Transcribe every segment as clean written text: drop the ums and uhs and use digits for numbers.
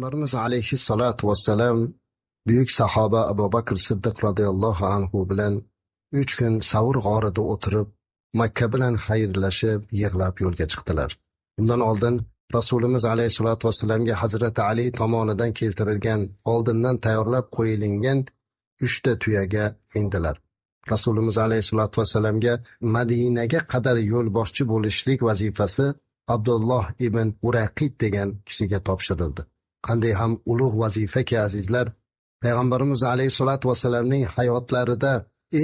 Payg'ambarimiz alayhissalatu vassalam buyuk sahoba Abu Bakr Siddiq radhiyallohu anhu bilan 3 kun Savr g'orida o'tirib, Makka bilan xayrlashib, yig'lab yo'lga chiqdilar. Bundan oldin Rasulimiz alayhissalatu vassalamga Hazrati Ali tomonidan keltirilgan, oldindan tayyorlab qo'yilgan 3 ta tuyaga mindilar. Rasulimiz alayhissalatu vassalamga Madinaga qadar yo'lboshchi bo'lishlik vazifasi Abdulloh ibn Uraqid degan kishiga topshirildi. Qanday ham ulug' vazifa-ki azizlar, Payg'ambarimiz alayhissalatu vassalamning hayotlarida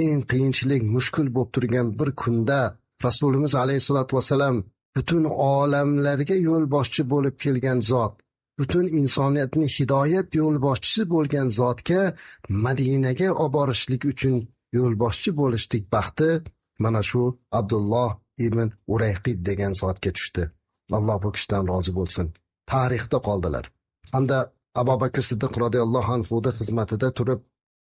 eng qiyinchilik, mushkul bo'lib turgan bir kunda Rasulimiz alayhissalatu vassalam butun olamlarga yo'lboshchi bo'lib kelgan zot, butun insoniyatning hidoyat yo'lboshchisi bo'lgan zotga Madinaga olib borishlik uchun yo'lboshchi bo'lishlik baxti mana shu Abdulloh ibn Urayqid degan zotga tushdi. Alloh bu kishidan rozi bo'lsin. Tarixda qoldilar. Hamda Abu Bakr Siddiq radhiyallohu anhuning xizmatida turib,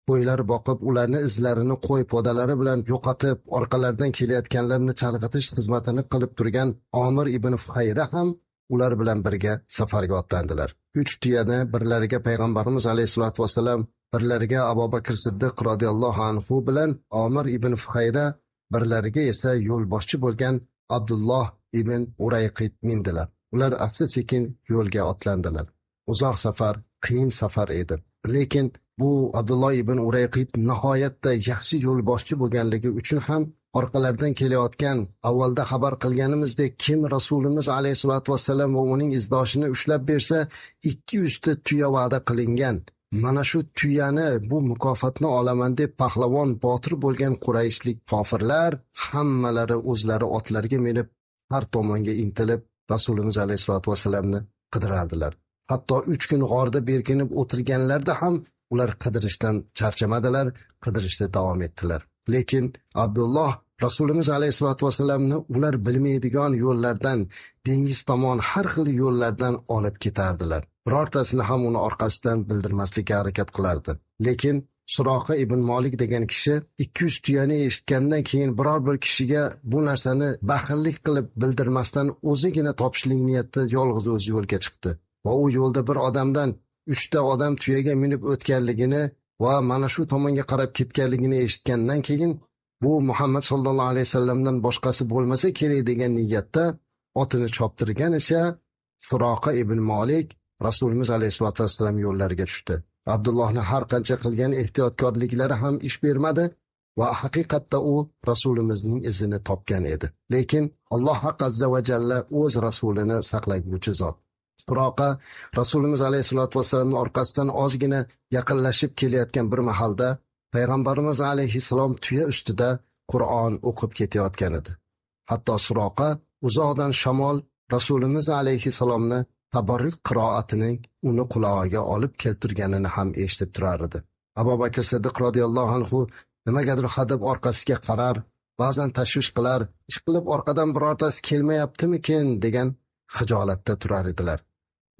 qo'ylar boqib, ularni izlarini qo'y podalari bilan yo'qotib, orqalaridan kelayotganlarni chalg'itish xizmatini qilib turgan Omir ibn Fuhayra ham ular bilan birga safarga otlandilar. 3 tuyani birlariga Payg'ambarimiz alayhisolatu vasallam, birlariga Abu Bakr Siddiq radhiyallohu anhu bilan Omir ibn Fuhayra, birlariga esa yo'lboshchi bo'lgan Abdulloh ibn Urayqid mindilar. Ular asta-sekin yo'lga otlandilar. Uzoq safar, qiyin safar edi. Lekin bu Abdulloh ibn Urayqid nihoyatda yaxshi yo'lboshchi bo'lganligi uchun ham orqalaridan kelayotgan, avvalda xabar qilganimizdek, kim Rasulimiz alayhisolatu vasallam va uning izdoshini ushlab bersa 200 ta tuya va'da qilingan. Mana shu tuyani, bu mukofotni olaman deb pahlavon, botir bo'lgan Qurayshlik kofirlar hammalari o'zlari otlarga minib har tomonga intilib Rasulimiz alayhisolatu vasallamni qidirardilar. Hatto 3 kun g'orda berkinib o'tirganlarda ham ular qidirishdan charchamadilar, qidirishda davom etdilar. Lekin Abdulloh Rasulimiz alayhisolatu vasallamni ular bilmaydigan yo'llardan, dengiz tomon har xil yo'llardan olib ketardilar. Birortasini ham uni orqasidan bildirmaslikka harakat qilardi. Lekin Suroqa ibn Malik degan kishi 200 tuyani eshitgandan keyin biror bir kishiga bu narsani baxillik qilib bildirmasdan o'zigina topishlik niyatida yolg'iz o'zi yo'lga chiqdi. Va u yo'lda bir odamdan 3 ta odam tuyaga minib o'tganligini va mana shu tomonga qarab ketganligini eshitgandan keyin bu Muhammad sallallohu alayhi vasallamdan boshqasi bo'lmasa kerak degan niyatda otini choptirganicha Suroqa ibn Malik Rasulimiz alayhisolatu vasallam yo'llariga tushdi. Abdullohni har qancha qilgan ehtiyotkorliklari ham ish bermadi va haqiqatda u Rasulimizning izini topgan edi. Lekin Alloh azza va jalla o'z rasulini saqlayguchi zot. Suroqa Rasulimiz alayhisolatu vasallamning orqasidan ozgina yaqinlashib kelayotgan bir mahalda Payg'ambarimiz alayhisalom tuya ustida Qur'on o'qib ketayotgan edi. Hatto Suroqa uzoqdan shamol Rasulimiz alayhisalomni tabarruk qiroatining uni qulog'iga olib keltirganini ham eshitib turar edi. Abu Bakr Siddiq radhiyallohu anhu nimagadir hadab orqasiga qarar, ba'zan tashvish qilar, ishqilib orqadan birortasi kelmayaptimikin degan xijolatda turar edilar.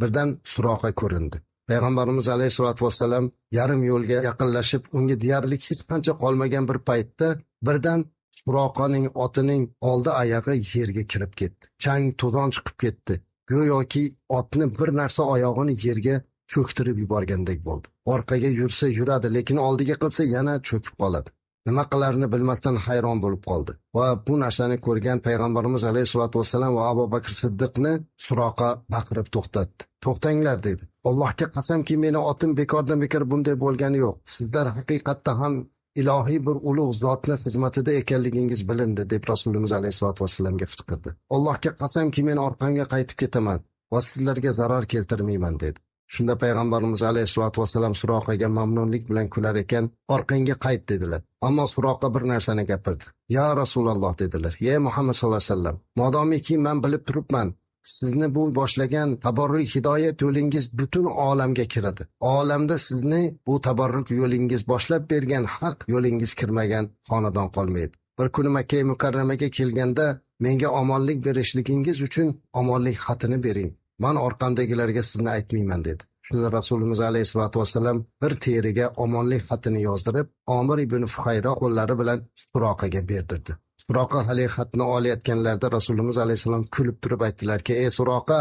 Birdan Suroqa ko'rindi. Payg'ambarimiz alayhisolatu vasallam yarim yo'lga yaqinlashib, unga deyarli hech qancha qolmagan bir paytda birdan Suroqaning otining oldi oyog'i yerga kirib ketdi. Chang to'zon chiqib ketdi. Go'yoki otni bir narsa oyog'ini yerga cho'ktirib yuborgandek bo'ldi. Orqaga yursa yuradi, lekin oldiga qilsa yana cho'kib qoladi. Nima qilarini bilmasdan hayron bo'lib qoldi. Va bu narsani ko'rgan Payg'ambarimiz alayhisolatu vasallam va Abu Bakr Siddiqni Suroqa baqirib to'xtatdi. "To'xtanglar" dedi. "Allohga qasamki, meni otim bekordan bekor bunday bo'lgani yo'q. Sizlar haqiqatda ham ilohiy bir ulug' zotning xizmatida ekanligingiz bilindi" deb Rasulimiz alayhisolatu vasallamga fiqirdi. "Allohga qasamki, men orqamga qaytib ketaman va sizlarga zarar keltirmayman" dedi. Shunda Payg'ambarimiz alayhisolatu vasallam Suroqaga mamnunlik bilan kular ekan, "Orqangga qayt" dedilar. Ammo Suroqa bir narsani gapirdi. "Ya Rasululloh" dedilar. "Ey Muhammad sallallohu alayhi vasallam, modomiki men bilib turibman, sizni bu boshlagan tabarruk hidoyat yo'lingiz butun olamga kiradi. Olamda sizni bu tabarruk yo'lingiz boshlab bergan haq yo'lingiz kirmagan xonadon qolmaydi. Bir kuni Makka mukarramaga kelganda menga omonlik berishligingiz uchun omonlik xatini bering. Men orqamdagilarga sizni aytmayman" dedi. Shunda Rasulimiz alayhisolatu vasallam bir teriga omonlik xatini yozdirib, Omir ibn Fuhayra qo'llari bilan Suroqaga berdirdi. Suroqa hali xatni olayotganlarida Rasulimiz alayhisalom kulib turib aytdilarki: "Ey Suroqa,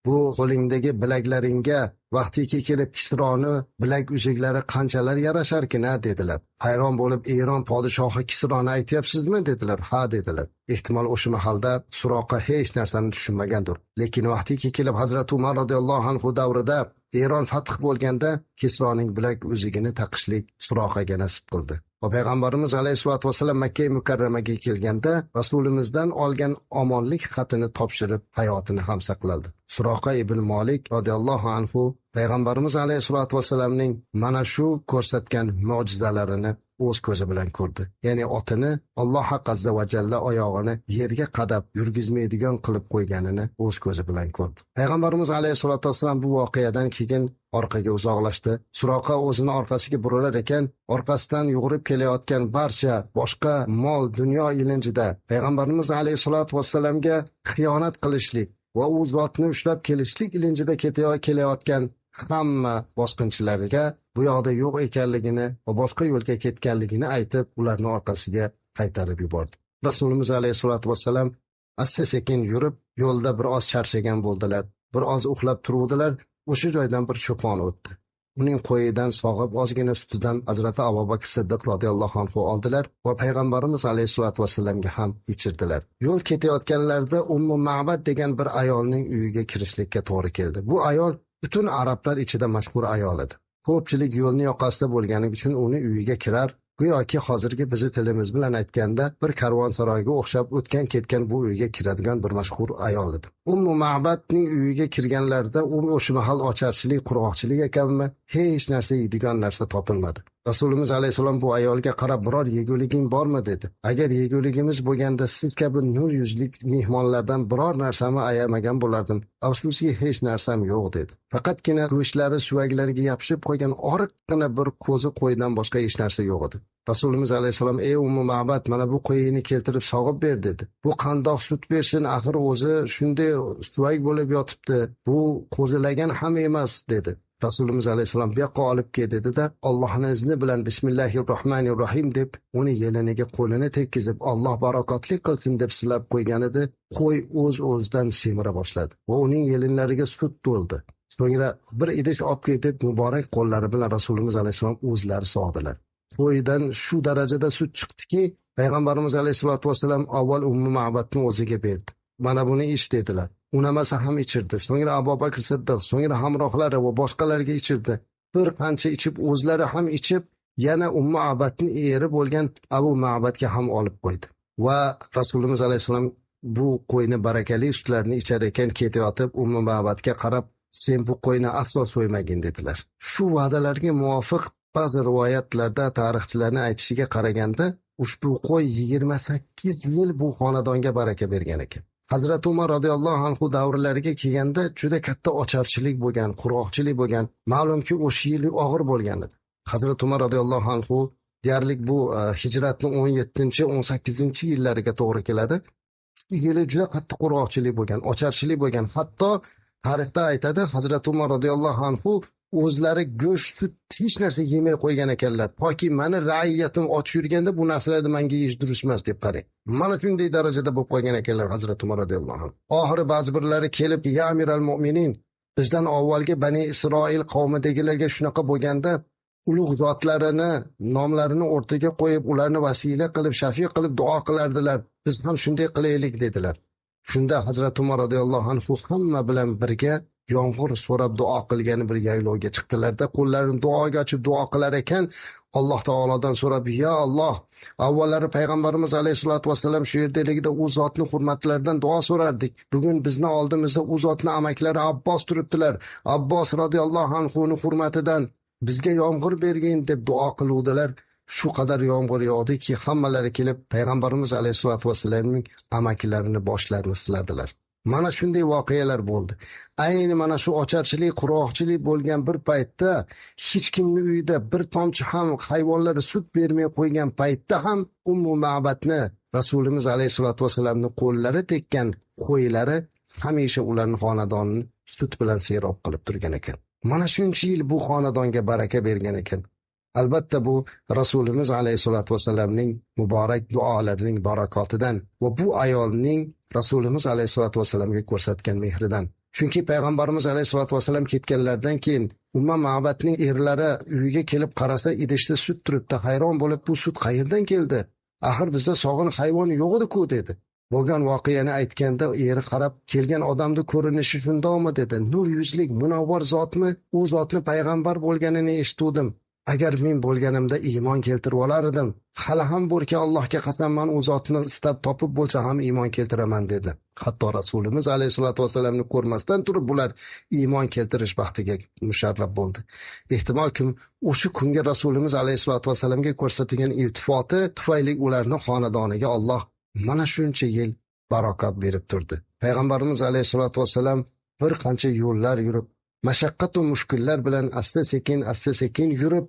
bu qo'lingdagi bilaklaringga vaqtiki kelib Kisroni bilak uzuklari qanchalar yarasharkin ha dedilar. Hayron bo'lib Eron podshohi Kisroni aytyapsizmi dedilar. Ha dedilar. Ehtimol o'sha mahalda Suroqa hech narsani tushunmagandir. Lekin vaqtiki kelib Hazrat Umar radhiyallohu anhu davrida Eron fath bo'lganda Kisroning bilak uzugini taqishlik Suroqaga nasib qildi. Va payg'ambarimiz alayhisolatu vasallam Makka mukarramaga kelganda rasulimizdan olgan omonlik xatini topshirib hayotini ham saqladi. Suroqa ibn Malik radhiyallohu anhu payg'ambarimiz alayhisolatu vasallamning mana shu ko'rsatgan mo'jizalarini o'z ko'zi bilan ko'rdi. Ya'ni otini Alloh azza va jalla oyog'ini yerga qadab yurgizmaydigan qilib qo'yganini o'z ko'zi bilan ko'rdi. Payg'ambarimiz alayhisolatu vasallam bu voqeadan keyin orqaga uzoqlashdi. Suroqa o'zini orqasiga burilar ekan, orqasidan yugurib kelayotgan barcha boshqa mol dunyo ilinjida payg'ambarimiz alayhisolatu vasallamga xiyonat qilishlik va u zotni ushlab kelishlik ilinjida kelayotgan hamma bosqinchilarga bu yoqda yo'q ekanligini va boshqa yo'lga ketganligini aytib, ularni orqasiga qaytarib yubordi. Rasulimiz alayhisolatu vasallam asta-sekin yurib, yo'lda bir oz charchagan bo'ldilar. Bir oz uxlab turuvdilar. O'sha joydan bir cho'pon o'tdi. Uning qo'yidan sog'ib ozgina sutidan Hazrati Abu Bakr Siddiq radhiyallohu anhu oldilar va payg'ambarimiz alayhisolatu vasallamga ham ichirdilar. Yo'l ketayotganlarida Ummu Ma'bad degan bir ayolning uyiga kirishlikka to'g'ri keldi. Bu ayol butun arablar ichida mashhur ayol edi. Ko'pchilik yo'lni yoqasida bo'lgani uchun uni uyiga kirar, go'yoki hozirgi bizni tilimiz bilan aytganda bir karvonsaroyga o'xshab o'tgan ketgan bu uyga kiradigan bir mashhur ayol edi. Ummu Ma'badning uyiga kirganlarida u o'sha mahal ocharchilik, qurg'oqchilik ekanmi, hech narsa yeydigan narsa topilmadi. Rasulimiz alayhisalom bu ayolga qarab biror yeguliging bormi dedi. Agar yeguligimiz bo'lganda siz kabi nur yuzlik mehmonlardan biror narsani ayamagan bo'lardim. Afsuski hech narsam yo'q dedi. Faqatgina go'shtlari suvaklariga yopishib qo'ygan oriqqina bir qo'zi qo'ydan boshqa hech narsa yo'q edi. Rasulimiz alayhisalom ey Ummu Ma'bad mana bu qo'yini keltirib sog'ib ber dedi. Bu qandoq sut bersin, axir o'zi shunday suvak bo'lib yotibdi. Bu qo'zilagan ham emas dedi. Rasulimiz alayhisalom bu yoqqa olib kel dedi-da, Allohning izni bilan Bismillahirrohmanirrohim deb uni yeliniga qo'lini tekkizib Alloh barokatli qilsin deb silab qo'ygan edi. Qo'y o'z-o'zidan semira boshladi va uning yelinlariga sut to'ldi. So'ngra bir idish olib ketib muborak qo'llari bilan Rasulimiz alayhisalom o'zlari sog'dilar. Qo'ydan shu darajada sut chiqdiki, payg'ambarimiz alayhisolatu vasallam avval Ummu Ma'badni o'ziga berdi. Mana buni ich dedilar. Unamasa ham ichirdi. So'ngra Abu Bakr Siddiq, so'ngra hamrohlari va boshqalarga ichirdi. Bir qancha ichib, o'zlari ham ichib, yana Ummu Ma'badning eri bo'lgan Abu Ma'badga ham olib qo'ydi. Va Rasulimiz alayhisalom bu qo'yni barakali sutlarni ichar ekan ketayotib Ummu Ma'badga qarab, sen bu qo'yni aslo so'ymagin dedilar. Shu va'dalarga muvofiq ba'zi rivoyatlarda tarixchilarning aytishiga qaraganda, ushbu qo'y 28 yil bu xonadonga baraka bergan ekan. Hazrat Umar radhiyallohu anhu davrlariga kelganda juda katta ocharchilik bo'lgan, qurg'oqchilik bo'lgan. Ma'lumki, o'sha yil og'ir bo'lgan edi. Hazrat Umar radhiyallohu anhu deyarli bu hijratning 17-18-yillariga to'g'ri keladi. Yili juda katta qurg'oqchilik bo'lgan, ocharchilik bo'lgan. Hatto tarixda aytadi, Hazrat Umar radhiyallohu anhu o'zlari go'sht, sut hech narsa yemay qo'ygan ekanlar. Toki meni raiyatim och yurganda bu narsalarni menga yeyish durust emas deb qarang. Mana shunday darajada bo'lib qolgan ekanlar Hazrat Umar radhiyallohu anhu. Oxiri ba'zi birlari kelib, "Ya amiral mu'minin, bizdan avvalgi Bani Isroil qavmidagilarga shunaqa bo'lganda ulug' zotlarini nomlarini o'rtaga qo'yib, ularni vasila qilib, shafiy qilib duo qilardilar. Biz ham shunday qilaylik" dedilar. Shunda Hazrat Umar radhiyallohu anhu hamma bilan birga yomg'ir so'rab duo qilgan bir yaylovga chiqdilarda, qo'llarini duoga ochib duo qilar ekan, Alloh taolodan so'rab, "Ya Alloh, avvallari payg'ambarimiz alayhisolatu vasallam shu yerdaligida u zotni hurmatlaridan duo so'rardik. Bugun bizni oldimizda u zotni amaklari Abbos turibdilar. Abbos radhiyallohu anhuning hurmatidan bizga yomg'ir bergin" deb duo qiluvdilar. Shu qadar yomg'ir yog'diki, hammalari kelib payg'ambarimiz alayhisolatu vasallamning amaklarini boshlarini siladilar. Mana shunday voqealar bo'ldi. Ayni mana shu ocharchilik, qurg'oqchilik bo'lgan bir paytda hech kimning uyida bir tomchi ham hayvonlari sut bermay qo'ygan paytda ham Ummu Ma'badni Rasulimiz alayhisolatu vasallamning qo'llari tekkan qo'ylari hamisha ularning xonadonini sut bilan serob qilib turgan ekan. Mana shuncha yil bu xonadonga baraka bergan ekan. Albatta bu Rasulimiz alayhisolatu vasallamning muborak duolarining barakotidan va bu ayolning Rasulimiz alayhisolatu vasallamga ko'rsatgan mehridan. Chunki payg'ambarimiz alayhisalotu vassalam ketganlaridan keyin Umma Ma'batning erlari uyiga kelib qarasa, idishda sut turibdi. Hayron bo'lib, bu sut qayerdan keldi? Axir bizda sog'in hayvon yo'q edi-ku dedi. Bo'lgan voqeani aytganda eri qarab, kelgan odamning ko'rinishi shundoqmi dedi. Nur yuzlik munavvar zotmi? U zotni payg'ambar bo'lganini eshitdim. Agar men bo'lganimda iymon keltirib olardim. Hali ham borki Allohga qasamman, u zotni istab topib bo'lsa ham iymon keltiraman dedi. Hatto Rasulimiz alayhisolatu vasallamni ko'rmasdan turib bular iymon keltirish baxtiga musharraf bo'ldi. Ehtimolki o'sha kunga Rasulimiz alayhisolatu vasallamga ko'rsatilgan iltifoti tufayli ularni xonadoniga Alloh mana shuncha yil barokat berib turdi. Payg'ambarimiz alayhisolatu vasallam bir qancha yo'llar yurib, mashaqqat va mushkullar bilan asta sekin yurib,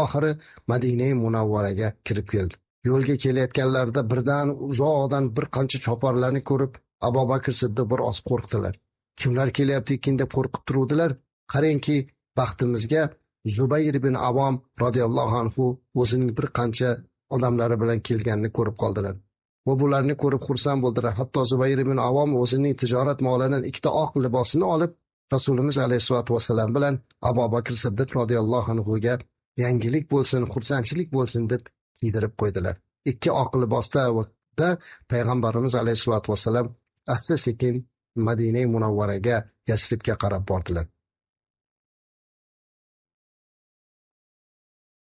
oxiri Madina-i Munavvaraga kirib keldi. Yo'lga kelayotganlarida birdan uzoqdan bir qancha choparlarni ko'rib, Abu Bakr Siddiq bir oz qo'rqdilar. Kimlar kelyapti ekan deb qo'rqib turuvdilar. Qarangki, baxtimizga Zubayr ibn Avom radhiyallohu anhu o'zining bir qancha odamlari bilan kelganini ko'rib qoldilar. Va bularni ko'rib xursand bo'ldilar. Hatto Zubayr ibn Avom o'zining tijorat molidan ikkita oq libosini olib Rasulimiz alayhisolatu vasallam bilan Abu Bakr Siddiq radhiyallohu anhu ga yangilik bo'lsin, xursandchilik bo'lsin deb kiydirib qo'ydilar. Ikki oq libosda payg'ambarimiz alayhisolatu vasallam asta sekin Madina-i Munavvaraga, Yasribga qarab bordilar.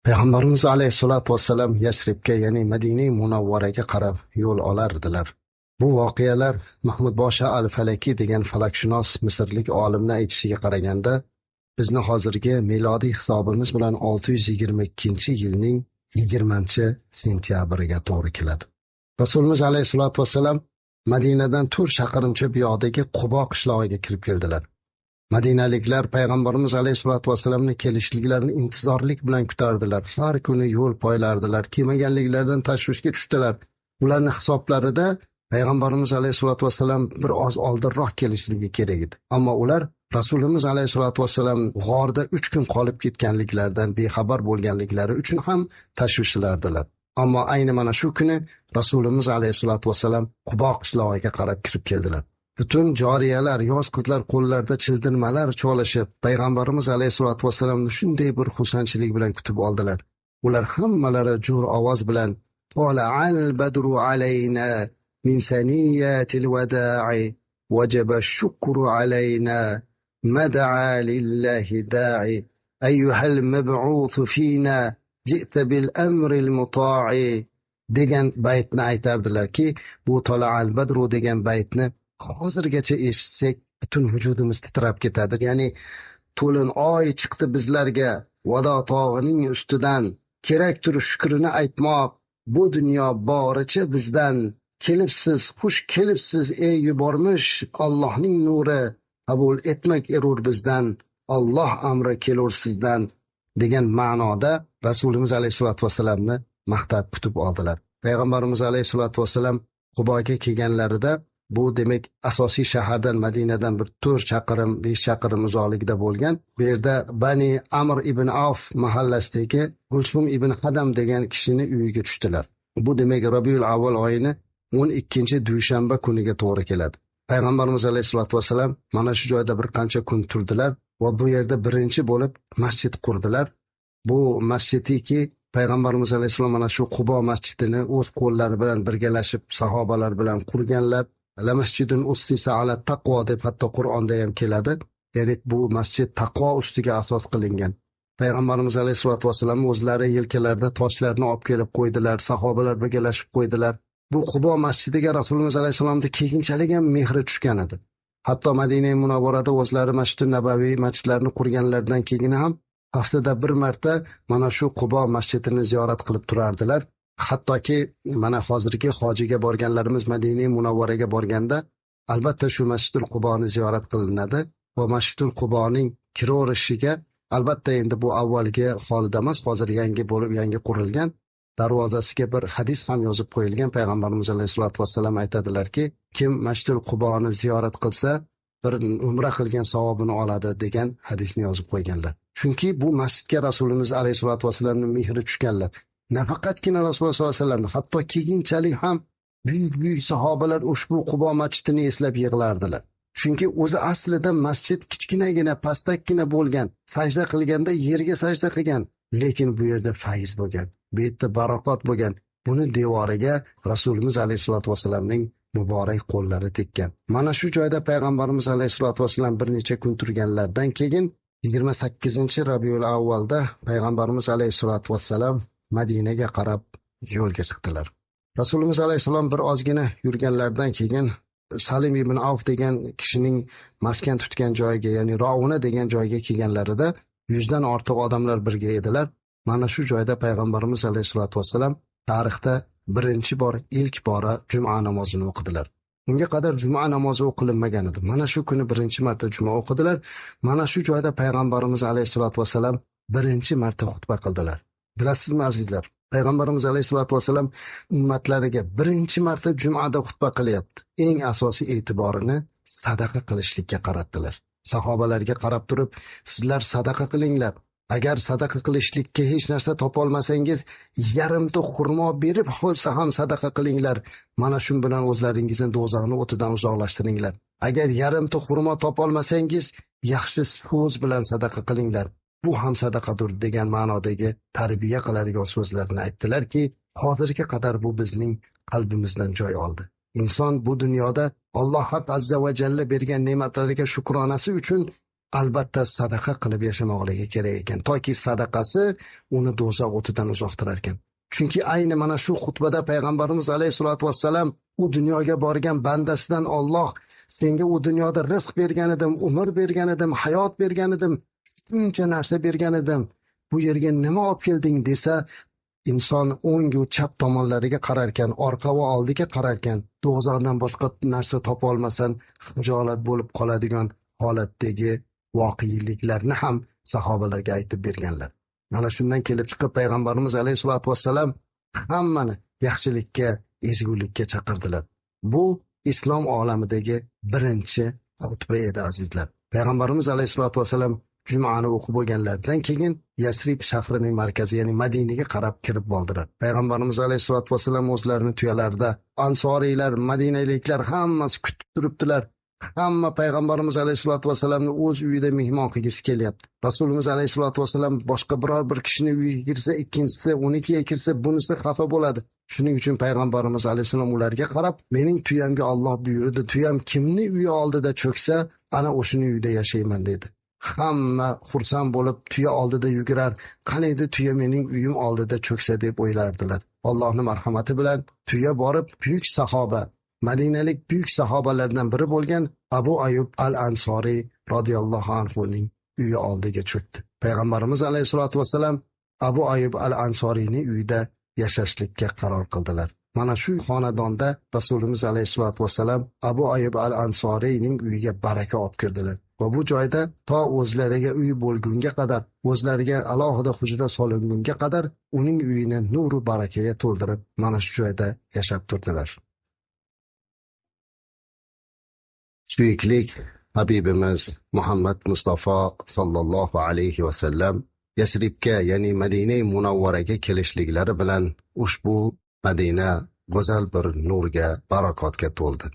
Payg'ambarimiz alayhisolatu vasallam Yasribga, ya'ni Madina-i Munavvaraga qarab yo'l olardilar. Bu voqealar Mahmud Bosha al-Falaki degan falakshunos misrlik olimning aytishiga qaraganda, bizni hozirgi milodiy hisobimiz bilan 622-yilning 20-sentyabriga to'g'ri keladi. Rasulimiz alayhisolatu vasallam Madinadan 4 chaqirimcha buyoqdagi Qubo qishlog'iga kirib keldilar. Madinaliklar payg'ambarimiz alayhisolatu vasallamning kelishliklarini intizorlik bilan kutardilar. Har kuni yo'l poylardilar. Kelmaganliklaridan tashvishga tushdilar. Ularning hisoblarida payg'ambarimiz alayhisolatu vasallam bir oz oldinroq kelishligi kerak edi. Ammo ular Rasulimiz alayhisolatu vasallam g'orda 3 kun qolib ketganliklaridan bexabar bo'lganliklari uchun ham tashvishlardilar. Ammo ayni mana shu kuni Rasulimiz alayhisolatu vasallam Qubo qishlog'iga qarab kirib keldilar. Butun joriyalar, yoz qizlar qo'llarida childirmalar cholishib, payg'ambarimiz alayhisolatu vasallamni shunday bir xursandchilik bilan kutib oldilar. Ular hammalari jo'r ovoz bilan "Tala'al badru alayna min saniyatil wada'i wajaba ash-shukru alayna mad'a lillahi da'i ayyuhal mab'uth fina ji'ta bil amril muta'i" degan baytni aytardilar-ki, bu Tala'al badru degan baytni hozirgacha eshitsak butun vujudimiz titrab ketadi. Ya'ni to'lin oy chiqdi bizlarga Vado tog'ining ustidan, kerakdir shukrini aytmoq, bu dunyo boricha bizdan. Kelibsiz, xush kelibsiz ey yubormish Allohning nuri, qabul etmak erur bizdan, Alloh amri kelur sizdan degan ma'noda Rasulimiz alayhisolatu vasallamni maqtab kutib oldilar. Payg'ambarimiz alayhisolatu vasallam Quboga kelganlarida, bu demak asosiy shahardan Madinadan bir 4 chaqirim, 5 chaqirim uzoqlikda bo'lgan. Bu yerda Bani Amr ibn Avf mahallasidagi Gulsum ibn Hadam degan kishini uyiga tushdilar. Bu demak Rabiul Avval oyini 12-dushanba kuniga to'g'ri keladi. Payg'ambarimiz alayhisolatu vasallam mana shu joyda bir qancha kun turdilar va bu yerda birinchi bo'lib masjid qurdilar. Bu masjidiki payg'ambarimiz alayhisolam mana shu Qubo masjidini o'z qo'llari bilan birgalashib sahobalar bilan qurganlar. La masjidun ustisa ala taqvo deb hatto Qur'onda ham keladi. Ya'ni bu masjid taqvo ustiga asos qilingan. Payg'ambarimiz alayhisolatu vasallam o'zlari yelkalarida toshlarni olib kelib qo'ydilar, sahobalar birgalashib qo'ydilar. Bu Qubo masjidiga Rasululloh alayhisolamning keyinchalik ham mehri tushgan edi. Hatto Madina-i Munavvarada o'zlari Masjid-un Nabaviy masjidlarini qurganlardan keyin ham haftada bir marta mana shu Qubo masjidini ziyorat qilib turardilar. Hattoki mana hozirgi hojiga borganlarimiz Madina-i Munavvaraga borganda albatta shu Masjidul Quboni ziyorat qilinadi va Masjidul Quboning kiraverishiga albatta endi bu avvalgi holida emas, hozir yangi bo'lib, yangi qurilgan darvozasiga bir hadis ham yozib qo'yilgan. Payg'ambarimiz alayhisolatu vasallam aytadilarki, kim Masjidul Quboni ziyorat qilsa, bir umra qilgan savobini oladi degan hadisni yozib qo'yganlar. Chunki bu masjidga Rasulimiz alayhisolatu vasallamning mehri tushganlar. Nafaqatgina Rasululloh sollallohu alayhi vasallam, hatto keyinchalik ham buyuk sahobalar ushbu Qubo masjidini eslab yig'lardilar. Chunki o'zi aslida masjid kichkinagina, pastakkina bo'lgan. Sajda qilganda yerga sajda qilgan. Lekin bu yerda fayz bo'lgan. Bu yerda barokat bo'lgan. Buni devoriga Rasulimiz alayhisolatu vasallamning muborak qo'llari tekkan. Mana shu joyda payg'ambarimiz alayhisolatu vasallam bir necha kun turganlardan keyin 28-Rabiul avvalda payg'ambarimiz alayhisolatu vasallam Madinaga qarab yo'lga chiqdilar. Rasulimiz alayhisalom bir ozgina yurganlardan keyin Salim ibn Avf degan kishining maskan tutgan joyiga, ya'ni Rauna degan joyga kelganlarida 100 dan ortiq odamlar birga edilar. Mana shu joyda payg'ambarimiz alayhisolatu vasallam tarixda birinchi bor, ilk bora juma namozini o'qidilar. Unga qadar juma namozi o'qilinmagan edi. Mana shu kuni birinchi marta juma o'qidilar. Mana shu joyda payg'ambarimiz alayhisolatu vasallam birinchi marta xutba qildilar. Bilasizmi azizlar? Payg'ambarimiz alayhisolatu vasallam ummatlariga birinchi marta jumada xutba qilyapti. Eng asosiy e'tiborini sadaqa qilishlikka qaratdilar. Sahobalarga qarab turib, sizlar sadaqa qilinglar. Agar sadaqa qilishlikka hech narsa topolmasangiz, yarimta xurmo berib bo'lsa ham sadaqa qilinglar. Mana shu bilan o'zlaringizni do'zaxning o'tidan uzoqlashtiringlar. Agar yarimta xurmo topolmasangiz, yaxshi so'z bilan sadaqa qilinglar. Bu ham sadaqadir degan ma'nodagi tarbiya qiladigan so'zlarni aytdilarki, hozirga qadar bu bizning qalbimizdan joy oldi. Inson bu dunyoda Alloh azza va jalla bergan ne'matlariga shukronasi uchun albatta sadaqa qilib yashamoqligi kerak ekan, toki sadaqasi uni do'zax o'tidan uzoqtirar ekan. Chunki ayni mana shu xutbada payg'ambarimiz alayhisolatu vassalam u dunyoga borgan bandasidan Alloh senga u dunyoda rizq bergan edim, umr bergan edim, hayot bergan edim, shuncha narsa bergan edim. Bu yerga nima olib kelding desa, inson o'ng va chap tomonlariga qarar ekan, orqa va oldiga qarar ekan, do'zaxdan boshqa narsa topa olmasan xijolat bo'lib qoladigan holatdagi voqeliklarni ham sahobalarga aytib berganlar. Mana shundan kelib chiqib payg'ambarimiz alayhisolatu vassalam hammani yaxshilikka, ezgulikka chaqirdilar. Bu islom olamidagi birinchi xutba edi azizlar. Payg'ambarimiz alayhisolatu vassalam jumani o'qib bo'lganlardan keyin Yasrib shahrining markazi, ya'ni Madinaga qarab kirib oldilar. Payg'ambarimiz alayhisolatu vassalam o'zlarini tuyalarida, ansoriylar, madinaliklar hammasi kutib turibdilar. Hamma payg'ambarimiz alayhisolatu vasallamni o'z uyida mehmon qilgisi kelyapti. Rasulimiz alayhisolatu vasallam boshqa biror bir kishini uyiga kirsa, ikkinchisi unikiga kirsa, bunisi xafa bo'ladi. Shuning uchun payg'ambarimiz alayhisalom ularga qarab, mening tuyamga Alloh buyurdi, tuyam kimni uyi oldida cho'ksa, ana o'shining uyida yashayman dedi. Hamma xursand bo'lib tuya oldida yugurar, qaniydi tuya mening uyim oldida cho'ksa deb o'ylardilar. Allohning marhamati bilan tuya borib buyuk sahoba, Madinalik buyuk sahobalardan biri bo'lgan Abu Ayyub al-Ansoriy radhiyallohu anhu ning uyi oldiga cho'kdi. Payg'ambarimiz alayhisolatu vasallam Abu Ayyub al-Ansoriyning uyida yashashlikka qaror qildilar. Mana shu xonadonda Rasulimiz alayhisolatu vasallam Abu Ayyub al-Ansoriyning uyiga baraka olib kirdilar. Va bu joyda to o'zlariga uy bo'lgunga qadar, o'zlariga alohida hujra solingunga qadar uning uyini nuru barakaga to'ldirib, mana shu joyda yashab turdilar. Suyuklik Habibimiz Muhammad Mustafa sallallohu alayhi va sallam Yasribga, ya'ni Madina Munawvaraga kelishliklari bilan ushbu Madina go'zal bir nurga, barakotga to'ldi.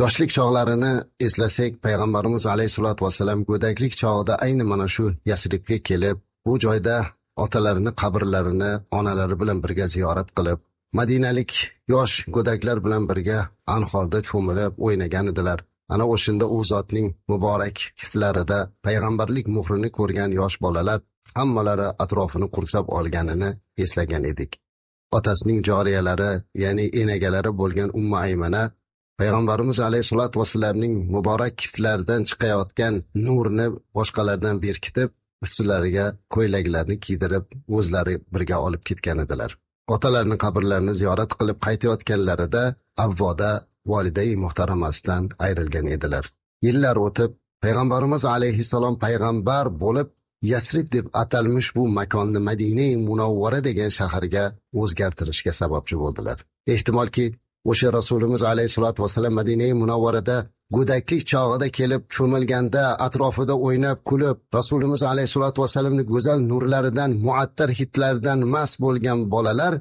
Yoshlik chog'larini eslasak, payg'ambarimiz alayhisolatu vasallam go'daklik chog'ida ayni mana shu Yasribga kelib, bu joyda otalarining qabrlarini onalari bilan birga ziyorat qilib, madinalik yosh go'daklar bilan birga anhorda cho'milib o'ynagan edilar. Ana o'shanda u zotning muborak hiflarida payg'ambarlik muhrini ko'rgan yosh bolalar hammalari atrofini qurshab olganini eslagan edik. Otasining joriyalari, ya'ni enagalari bo'lgan Ummu Aymana payg'ambarimiz alayhisolatu vasallamning muborak hiflaridan chiqayotgan nurni boshqalardan berkitib, ustilariga ko'ylaklarni kiydirib, o'zlari birga olib ketgan edilar. Otalarining qabrlarini ziyorat qilib qaytayotganlarida avvoda volidai muhtaramasidan ayrilgan edilar. Yillar o'tib, payg'ambarimiz alayhissalom payg'ambar bo'lib, Yasrib deb atalmish bu makonni Madina Munawvara degan shaharga o'zgartirishga sababchi bo'ldilar. Ehtimolki o'sha Rasulimiz alayhisolatu vasallam Madina Munawvarada go'daklik chog'ida kelib cho'milganda, atrofida o'ynab kulib, Rasulimiz alayhisolatu vasallamning go'zal nurlaridan, muattar hidlaridan mast bo'lgan bolalar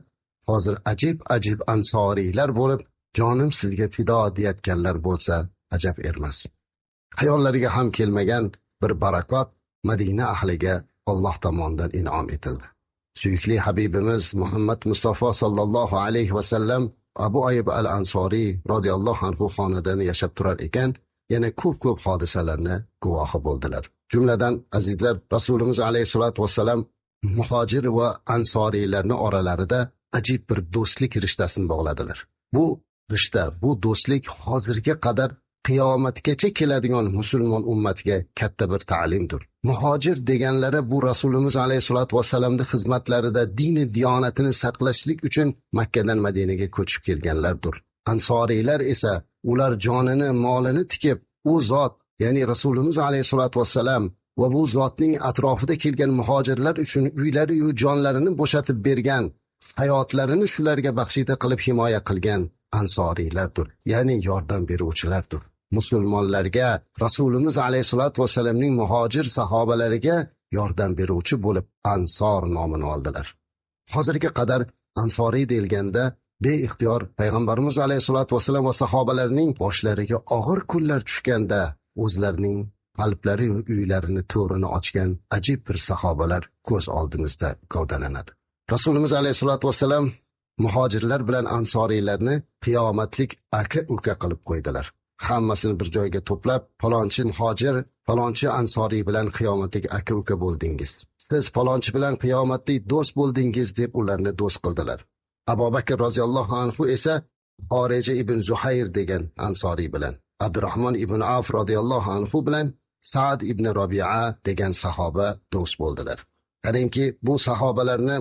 hozir ajib ansoriylar bo'lib, jonim sizga fido deyotganlar bo'lsa ajab ermas. Hayollariga ham kelmagan bir barakot Madina ahliga Alloh tomonidan in'om etildi. Suyukli Habibimiz Muhammad Mustafa sallallohu alayhi va sallam Abu Ayyub al-Ansoriy radhiyallohu anhu xonadonida yashab turar ekan, yana ko'p hodisalarni guvohi bo'ldilar. Jumladan azizlar, Rasulimiz alayhisolatu vassalam muhojir va ansoriylarni oralarida ajib bir do'stlik rishtasini bog'ladilar. Bu rishta, bu do'stlik hozirga qadar qiyomatgacha keladigan musulmon ummatiga katta bir ta'limdir. Muhojir deganlari bu Rasulimiz alayhisolatu vassalamning xizmatlarida dini diyonatini saqlashlik uchun Makkadan Madinaga ko'chib kelganlardir. Ansoriylar esa ular jonini, molini tikib, u zot, ya'ni Rasulimiz alayhisolatu vassalam va bu zotning atrofida kelgan muhojirlar uchun uylari va jonlarini bo'shatib bergan, hayotlarini shularga baxshida qilib himoya qilgan ansoriylardir, ya'ni yordam beruvchilardir. Musulmonlarga Rasulimiz alayhisolatu vassalamning muhojir sahobalariga yordam beruvchi bo'lib Ansor nomini oldilar. Hozirga qadar ansoriy deyilganda beixtiyor payg'ambarimiz alayhisolatu vassalam va sahobalarining boshlariga og'ir kunlar tushganda o'zlarining qalblari va uylarini to'rini ochgan ajib bir sahobalar ko'z oldimizda gavdalanadi. Rasulimiz alayhisolatu vassalam muhojirlar bilan ansoriylarni qiyomatlik aka-uka qilib qo'ydilar. Hammasini bir joyga to'plab, palonchi muhojir, palonchi ansoriy bilan qiyomatlik aka-uka bo'ldingiz. Siz palonchi bilan qiyomatlik do'st bo'ldingiz deb ularni do'st qildilar. Abu Bakr roziyallohu anhu esa Xorija ibn Zuhayr degan ansoriy bilan, Abdurrahmon ibn Avf roziyallohu anhu bilan Sa'd ibn Rabi'a degan sahoba do'st bo'ldilar. Qarangki, bu sahobalarni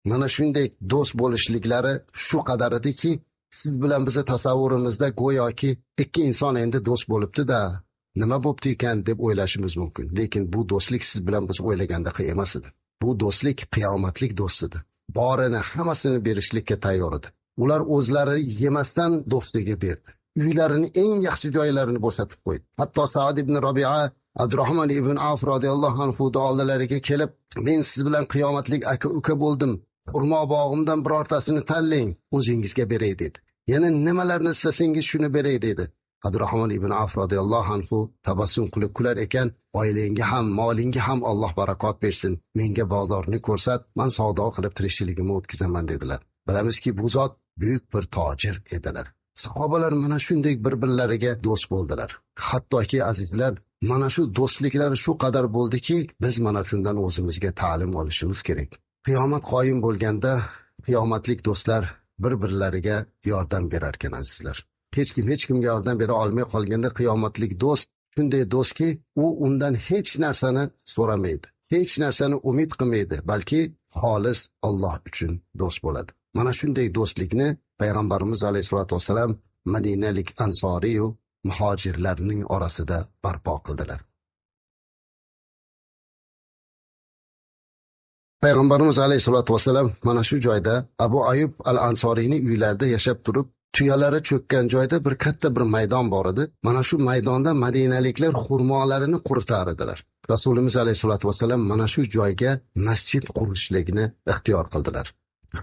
mana shunday do'st bo'lishliklari shu qadar ediki, siz bilan bizni tasavvurimizda go'yoki ikki inson endi do'st bo'libdi-da, nima bo'pti ekan deb o'ylashimiz mumkin. Lekin bu do'stlik siz bilan biz o'ylagandaqa emas edi. Bu do'stlik qiyomatlik do'st edi. Borini, hammasini berishlikka tayyor edi. Ular o'zlari yemasdan do'stiga berdi. Uylarini eng yaxshi joylarini bo'shatib qo'ydi. Hatto Sa'd ibn Rabi'a Abdurrahmon ibn Avf roziyallohu anhu oldilariga kelib, men siz bilan qiyomatlik aka-uka bo'ldim. Xurmo bog'imdan birortasini tanlang, o'zingizga beray dedi. Yana nimalarni istasangiz shuni beray dedi. Abdurrahmon ibn Avf roziyallohu anhu tabassum qilib kular ekan, oilangga ham, molingga ham Alloh barakot bersin. Menga bozorni ko'rsat, men savdo qilib tirikchiligimni o'tkazaman dedilar. Bilamizki, bu zot buyuk bir tojir edilar. Sahobalar mana shunday bir-birlariga do'st bo'ldilar. Hattoki azizlar, mana shu do'stliklar shu qadar bo'ldiki, biz mana shundan o'zimizga ta'lim olishimiz kerak. Qiyomat qoyim bo'lganda qiyomatlik do'stlar bir-birlariga yordam berar ekan azizlar. Hech kimga yordam bera olmay qolganda qiyomatlik do'st shunday do'stki, u undan hech narsani so'ramaydi, hech narsani umid qilmaydi, balki xolis Alloh uchun do'st bo'ladi. Mana shunday do'stlikni payg'ambarimiz alayhisolatu vasallam Madinalik ansoriy va muhojirlarning orasida barpo qildilar. Payg'ambarimiz alayhisolatu vasallam mana shu joyda Abu Ayyub al-Ansoriyning uylarida yashab turib, tuyalari cho'kkan joyda bir katta bir maydon bor edi. Mana shu maydonda madinaliklar xurmolarini quritar edilar. Rasulimiz alayhisolatu vasallam mana shu joyga masjid qurishligini ixtiyor qildilar.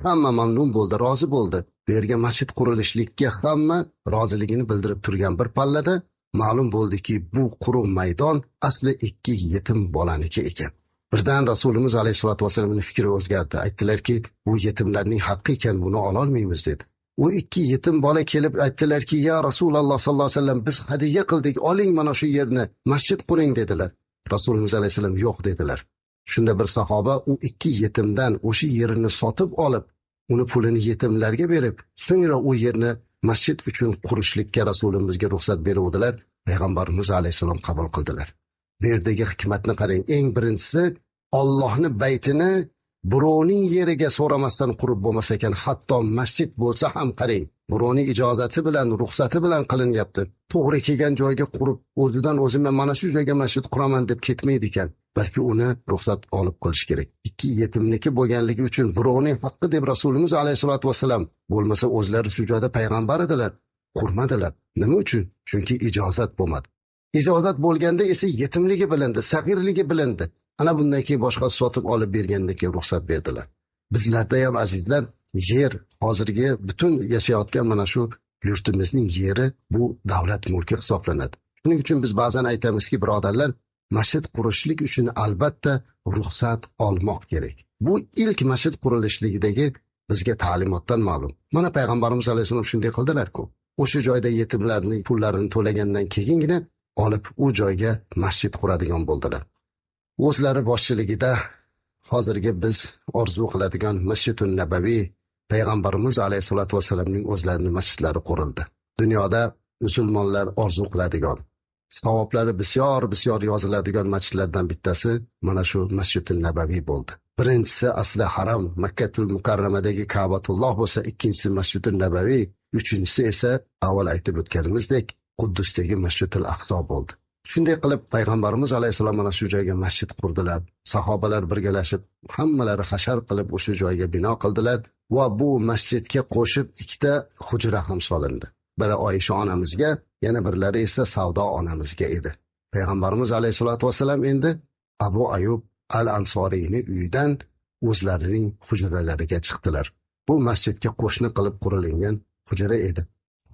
Hamma mamnun bo'ldi, rozi bo'ldi. Bu yerga masjid qurilishlikka hamma roziligini bildirib turgan bir pallada ma'lum bo'ldiki, bu quruq maydon asli ikki yetim bolaniki ekan. Birdan Rasulimiz alayhisolatu vasallamning fikri o'zgardi. Aytdilarki, bu yetimlarning haqqi ekan, buni ola olmaymiz dedi. U ikki yetim bola kelib aytdilarki, ya Rasululloh sallallohu alayhi vasallam, biz hadiya qildik, oling mana shu yerni, masjid quring dedilar. Rasulimiz alayhi vasallam yo'q dedilar. Shunda bir sahoba u ikki yetimdan o'sha yerini sotib olib, uni pulini yetimlarga berib, so'ngra u yerni masjid uchun qurishlikka Rasulimizga ruxsat beruvdilar. Payg'ambarimiz alayhisalom qabul qildilar. Bu yerdagi hikmatni qarang. Eng birinchisi, Allohning baytini birovning yeriga so'ramasdan qurib bo'lmas ekan, hatto masjid bo'lsa ham qarang, birovning ijozati bilan, ruxsati bilan qilinyapti. To'g'ri kelgan joyga qurib, o'zidan o'zim mana shu joyga masjid quraman deb ketmaydi ekan, balki uni ruxsat olib qilish kerak. Ikki yetimniki bo'lganligi uchun birovning haqqi deb Rasulimiz alayhisolatu vasallam, bo'lmasa o'zlari shu joyda payg'ambar edilar, qurmadilar. Nima uchun? Chunki ijozat bo'lmadi. Ijozat bo'lganda esa yetimligi bilindi, sag'irligi bilindi. Ana bundan keyin boshqa sotib olib bergandan keyin ruxsat berdilar. Bizlarda ham azizlar, yer hozirgi butun yashayotgan mana shu yurtimizning yeri bu davlat mulki hisoblanadi. Shuning uchun biz ba'zan aytamizki, birodarlar, masjid qurishlik uchun albatta ruxsat olmoq kerak. Bu ilk masjid qurilishligidagi bizga ta'limotdan ma'lum. Mana payg'ambarimiz alayhisalom shunday qildilar-ku. O'sha joyda yetimlarning pullarini to'lagandan keyingina olib u joyga masjid quradigan bo'ldilar. O'zlari boshchiligida hozirgi biz orzu qiladigan Masjidun Nabaviy, payg'ambarimiz alayhisolatu vasallamning o'zlarining masjidlari qurildi. Dunyoda musulmonlar orzu qiladigan, savoblari bisyor yoziladigan masjidlardan bittasi mana shu Masjidun Nabaviy bo'ldi. Birinchisi asli haram Makkatul Mukarramadagi Ka'batulloh bo'lsa, ikkinchisi Masjidun Nabaviy, uchinchisi esa avval aytib o'tganimizdek Quddusdagi Masjidul Aqso bo'ldi. Shunday qilib payg'ambarimiz alayhisalom mana shu joyga masjid qurdilar. Sahobalar birgalashib hammalari hashar qilib o'sha joyga bino qildilar va bu masjidga qo'shib ikkita hujra ham solindi. Biri Oysha onamizga, yana birlari esa Savdo onamizga edi. Payg'ambarimiz alayhisolatu vasallam endi Abu Ayyub al-Ansoriyning uyidan o'zlarining hujralariga chiqdilar. Bu masjidga qo'shni qilib qurilgan hujra edi.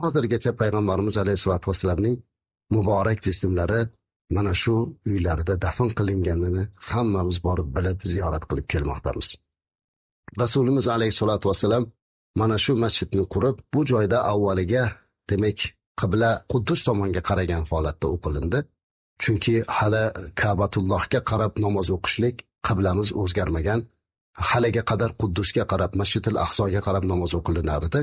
Hozirgacha payg'ambarimiz alayhisolatu vasallamning muborak jismlari mana shu uylarda dafn qilinganini hammamiz borib bilib ziyorat qilib kelmoqdamiz. Rasulimiz alayhisolatu vasallam mana shu masjidni qurib, bu joyda avvaliga demak qibla Quddus tomonga qaragan holatda o'qilindi. Chunki hali Ka'batullohga qarab namoz o'qishlik qiblamiz o'zgarmagan. Haliga qadar Quddusga qarab, Masjidul Aqsoga qarab namoz o'qilinardi.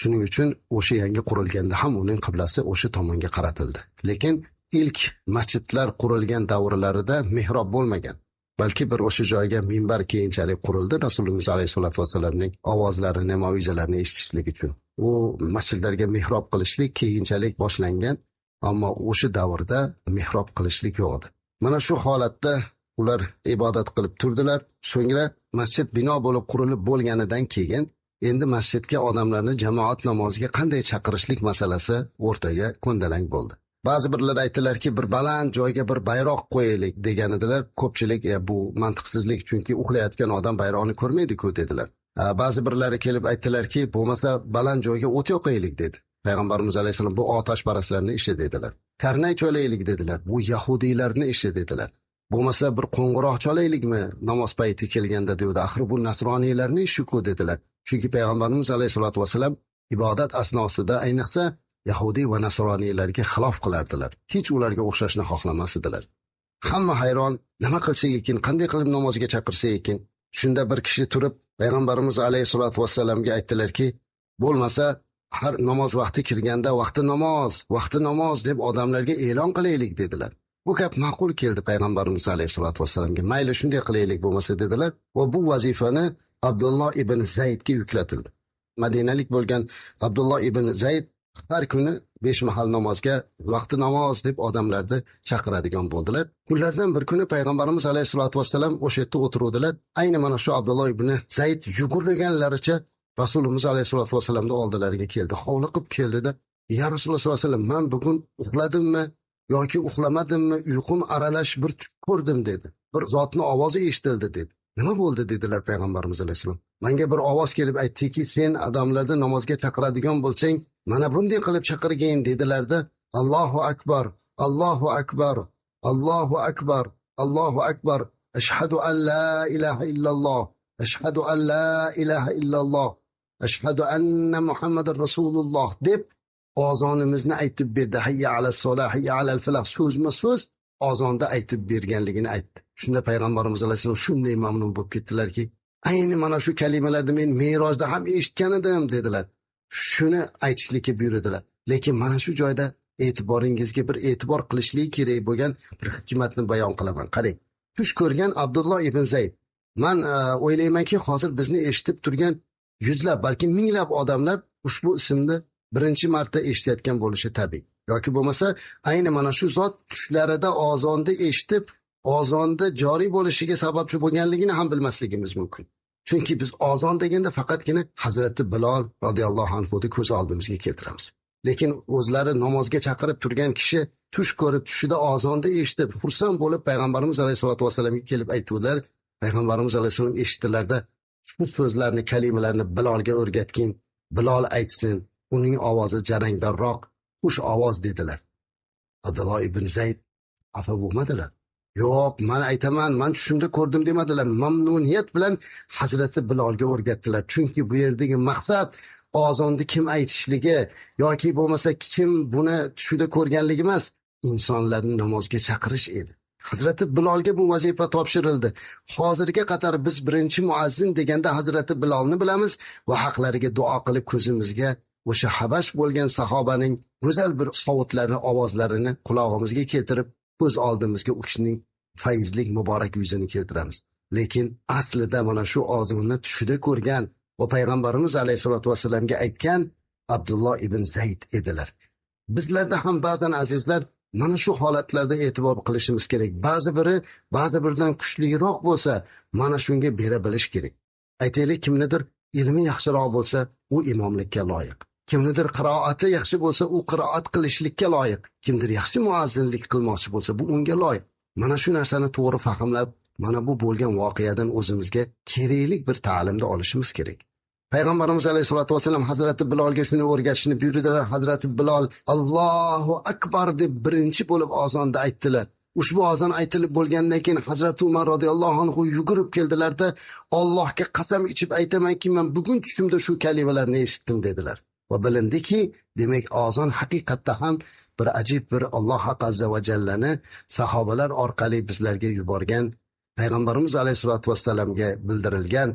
Shuning uchun o'sha yangi qurilganda ham uning qiblasi o'sha tomonga qaratildi. Lekin ilk masjidlar qurilgan davrlarida mehrob bo'lmagan. Balki bir o'sha joyga minbar keyinchalik qurildi Rasululloh alayhisolatu vasallamning ovozlarini, mavizalarini eshitishlik uchun. U masjidlarga mehrob qilishlik keyinchalik boshlangan, ammo o'sha davrda mehrob qilishlik yo'q edi. Mana shu holatda ular ibodat qilib turdilar. So'ngra masjid bino bo'lib qurilib bo'lganidan keyin endi masjidga odamlarni jamoat namoziga qanday chaqirishlik masalasi o'rtaga ko'ndalang bo'ldi. Ba'zi birlar aytdilarki, bir baland joyga bir bayroq qo'yaylik degan edilar. Ko'pchilik bu mantiqsizlik, chunki uxlayotgan odam bayroqni ko'rmaydi-ku dedilar. Ba'zi birlari kelib aytdilarki, bo'lmasa baland joyga o't yoqaylik dedi. Payg'ambarimiz alayhisalom bu otashparastlarning ishi dedilar. Karnay cho'laylik dedilar. Bu yahudiylarning ishi dedilar. Bo'lmasa bir qo'ng'iroq cholaylikmi namoz payti kelganda dedi. Axir bu nasroniylarning ishi-ku dedilar. Chunki payg'ambarimiz alayhisolatu vasallam ibodat asnosida ayniqsa Yahudiy va nasroniylarga xilof qilardilar. Hech ularga o'xshashni xohlamas edilar. Hamma hayron, nima qilsa ekan, qanday qilib namozga chaqirsa ekan. Shunda bir kishi turib payg'ambarimiz alayhisolatu vasallamga aytdilarki, bo'lmasa har namoz vaqti kirganda vaqti namoz deb odamlarga e'lon qilaylik dedilar. Bu gap ma'qul keldi payg'ambarimiz alayhisolatu vasallamga. Mayli shunday qilaylik bo'lmasa dedilar va bu vazifani Abdulloh ibn Zaydga yuklatildi. Madinalik bo'lgan Abdulloh ibn Zayd har kuni 5 mahal namozga vaqti namoz deb odamlarni chaqiradigan bo'ldilar. Kunlardan bir kuni payg'ambarimiz alayhisolatu vasallam o'sha yerda o'tiruvdilar. Ayni mana shu Abdulloh ibn Zayd yugurganlaricha Rasululloh alayhisolatu vasallamning oldilariga keldi. Hovliqib keldida, "Ya Rasululloh sollallohu alayhi vasallam, men bugun uxladimmi yoki uxlamadimmi? Uyqum aralash bir tush ko'rdim" dedi. "Bir zotning ovozi eshitildi" dedi. "Nima bo'ldi?" dedilar payg'ambarimiz alayhisalom. "Menga bir ovoz kelib aytdiki, sen odamlarni namozga chaqiradigan bo'lsang, mana bunday qilib chaqirgin" dedilarda, "Allohu akbar, Allohu akbar, Allohu akbar, Allohu akbar, ashhadu an la ilaha illalloh, ashhadu an la ilaha illalloh, ashhadu anna Muhammadar Rasululloh" deb ozonimizni aytib berdi. Hayya alas solah, hayya alal falah so'zma-so'z ozonda aytib berganligini aytdi. Shunda payg'ambarimiz alayhisalom shunday mamnun bo'lib ketdilarki, "Ayni mana shu kalimalarni men Merojda ham eshitgan edim" dedilar. Shuni aytishlikka buyurdilar. Lekin mana shu joyda e'tiboringizga bir e'tibor qilishlik kerak bo'lgan bir hikmatni bayon qilaman. Qarang. Tush ko'rgan Abdulloh ibn Zayd. Men o'ylaymanki, hozir bizni eshitib turgan yuzlab, balki minglab odamlar ushbu ismni birinchi marta eshitayotgan bo'lishi tabiiy. Yoki bo'lmasa, ayni mana shu zot tushlarida ozonni eshitib, ozonda joriy bo'lishiga sababchi bo'lganligini ham bilmasligimiz mumkin. Chunki biz ozon deganda faqatgina Hazrati Bilol radhiyallohu anhuni ko'z oldimizga keltiramiz. Lekin o'zlari namozga chaqirib turgan kishi tush ko'rib, tushida ozonda eshitib, xursand bo'lib payg'ambarimiz alayhisolatu vasallamga kelib aytdilar. Payg'ambarimiz alayhisolom eshitdilarda, shu so'zlarni, kalimalarni Bilolga o'rgatgin, Bilol aytsin, uning ovozi jarangdorroq, xush ovoz dedilar. Abdulloh ibn Zayd xafa bo'lmadilar. Yo'q, men aytaman, men tushimda ko'rdim demadilar. Mamnuniyat bilan Hazrati Bilolga o'rgatdilar. Chunki bu yerdagi maqsad ozonni kim aytishligi yoki bo'lmasa kim buni tushida ko'rganligi emas, insonlarni namozga chaqirish edi. Hazrati Bilolga bu vazifa topshirildi. Hozirga qadar biz birinchi muazzin deganda Hazrati Bilolni bilamiz va haqlariga duo qilib ko'zimizga o'sha Habash bo'lgan sahobaning go'zal bir sovutlarini, ovozlarini qulog'imizga keltirib, ko'z oldimizga u kishining fayzli muborak yuzini keltiramiz. Lekin aslida mana shu ozonni tushida ko'rgan va payg'ambarimiz alayhisolatu vasallamga aytgan Abdulloh ibn Zayd edilar. Bizlarda ham ba'zan azizlar mana shu holatlarda e'tibor qilishimiz kerak. Ba'zi biridan kuchliroq bo'lsa, mana shunga bera bilish kerak. Aytaylik, kimnidir ilmi yaxshiroq bo'lsa, u imomlikka loyiq. Kimnidir qiroati yaxshi bo'lsa, u qiroat qilishlikka loyiq. Kimdir yaxshi muazzinlik qilmoqchi bo'lsa, bu unga loyiq. Mana shu narsani to'g'ri fahmlab, mana bu bo'lgan voqeadan o'zimizga kerakli bir ta'limni olishimiz kerak. Payg'ambarimiz alayhisolatu vasallam Hazrati Bilolga shuni o'rgatishni buyurdilar. Hazrati Bilol Allohu akbar deb birinchi bo'lib azonda aytdilar. Ushbu azon aytilib bo'lgandan keyin Hazrati Umar radhiyallohu anhu yugurib keldilarda, Allohga qasam ichib aytamanki, men bugun tushimda shu kalimalarni eshitdim dedilar. Va bilindiki, demak azon haqiqatda ham bir ajib bir Alloh azza va jallani sahobalar orqali bizlarga yuborgan, payg'ambarimiz alayhisolatu vasallamga bildirilgan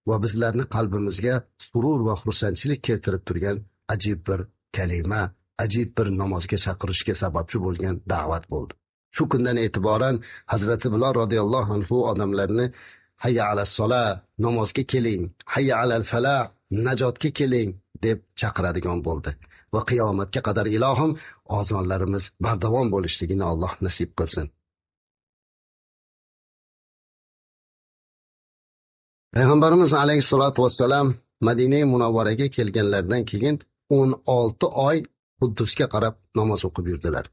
va bizlarni qalbimizga surur va xursandchilik keltirib turgan ajib bir kalima, ajib bir namozga chaqirishga sababchi bo'lgan da'vat bo'ldi. Shu kundan e'tiboran Hazrati Bilol radhiyallohu anhu odamlarni hayya alas sola, namozga keling, hayya alal falah, najotga keling deb chaqiradigan bo'ldi. Va qiyomatga qadar ilohim azonlarimiz bardavom bo'lishligini Alloh nasib qilsin. Payg'ambarimiz alayhisolatu vassalam Madina Munavvaraga kelganlaridan keyin 16 oy Quddusga qarab namoz o'qib yurdilar.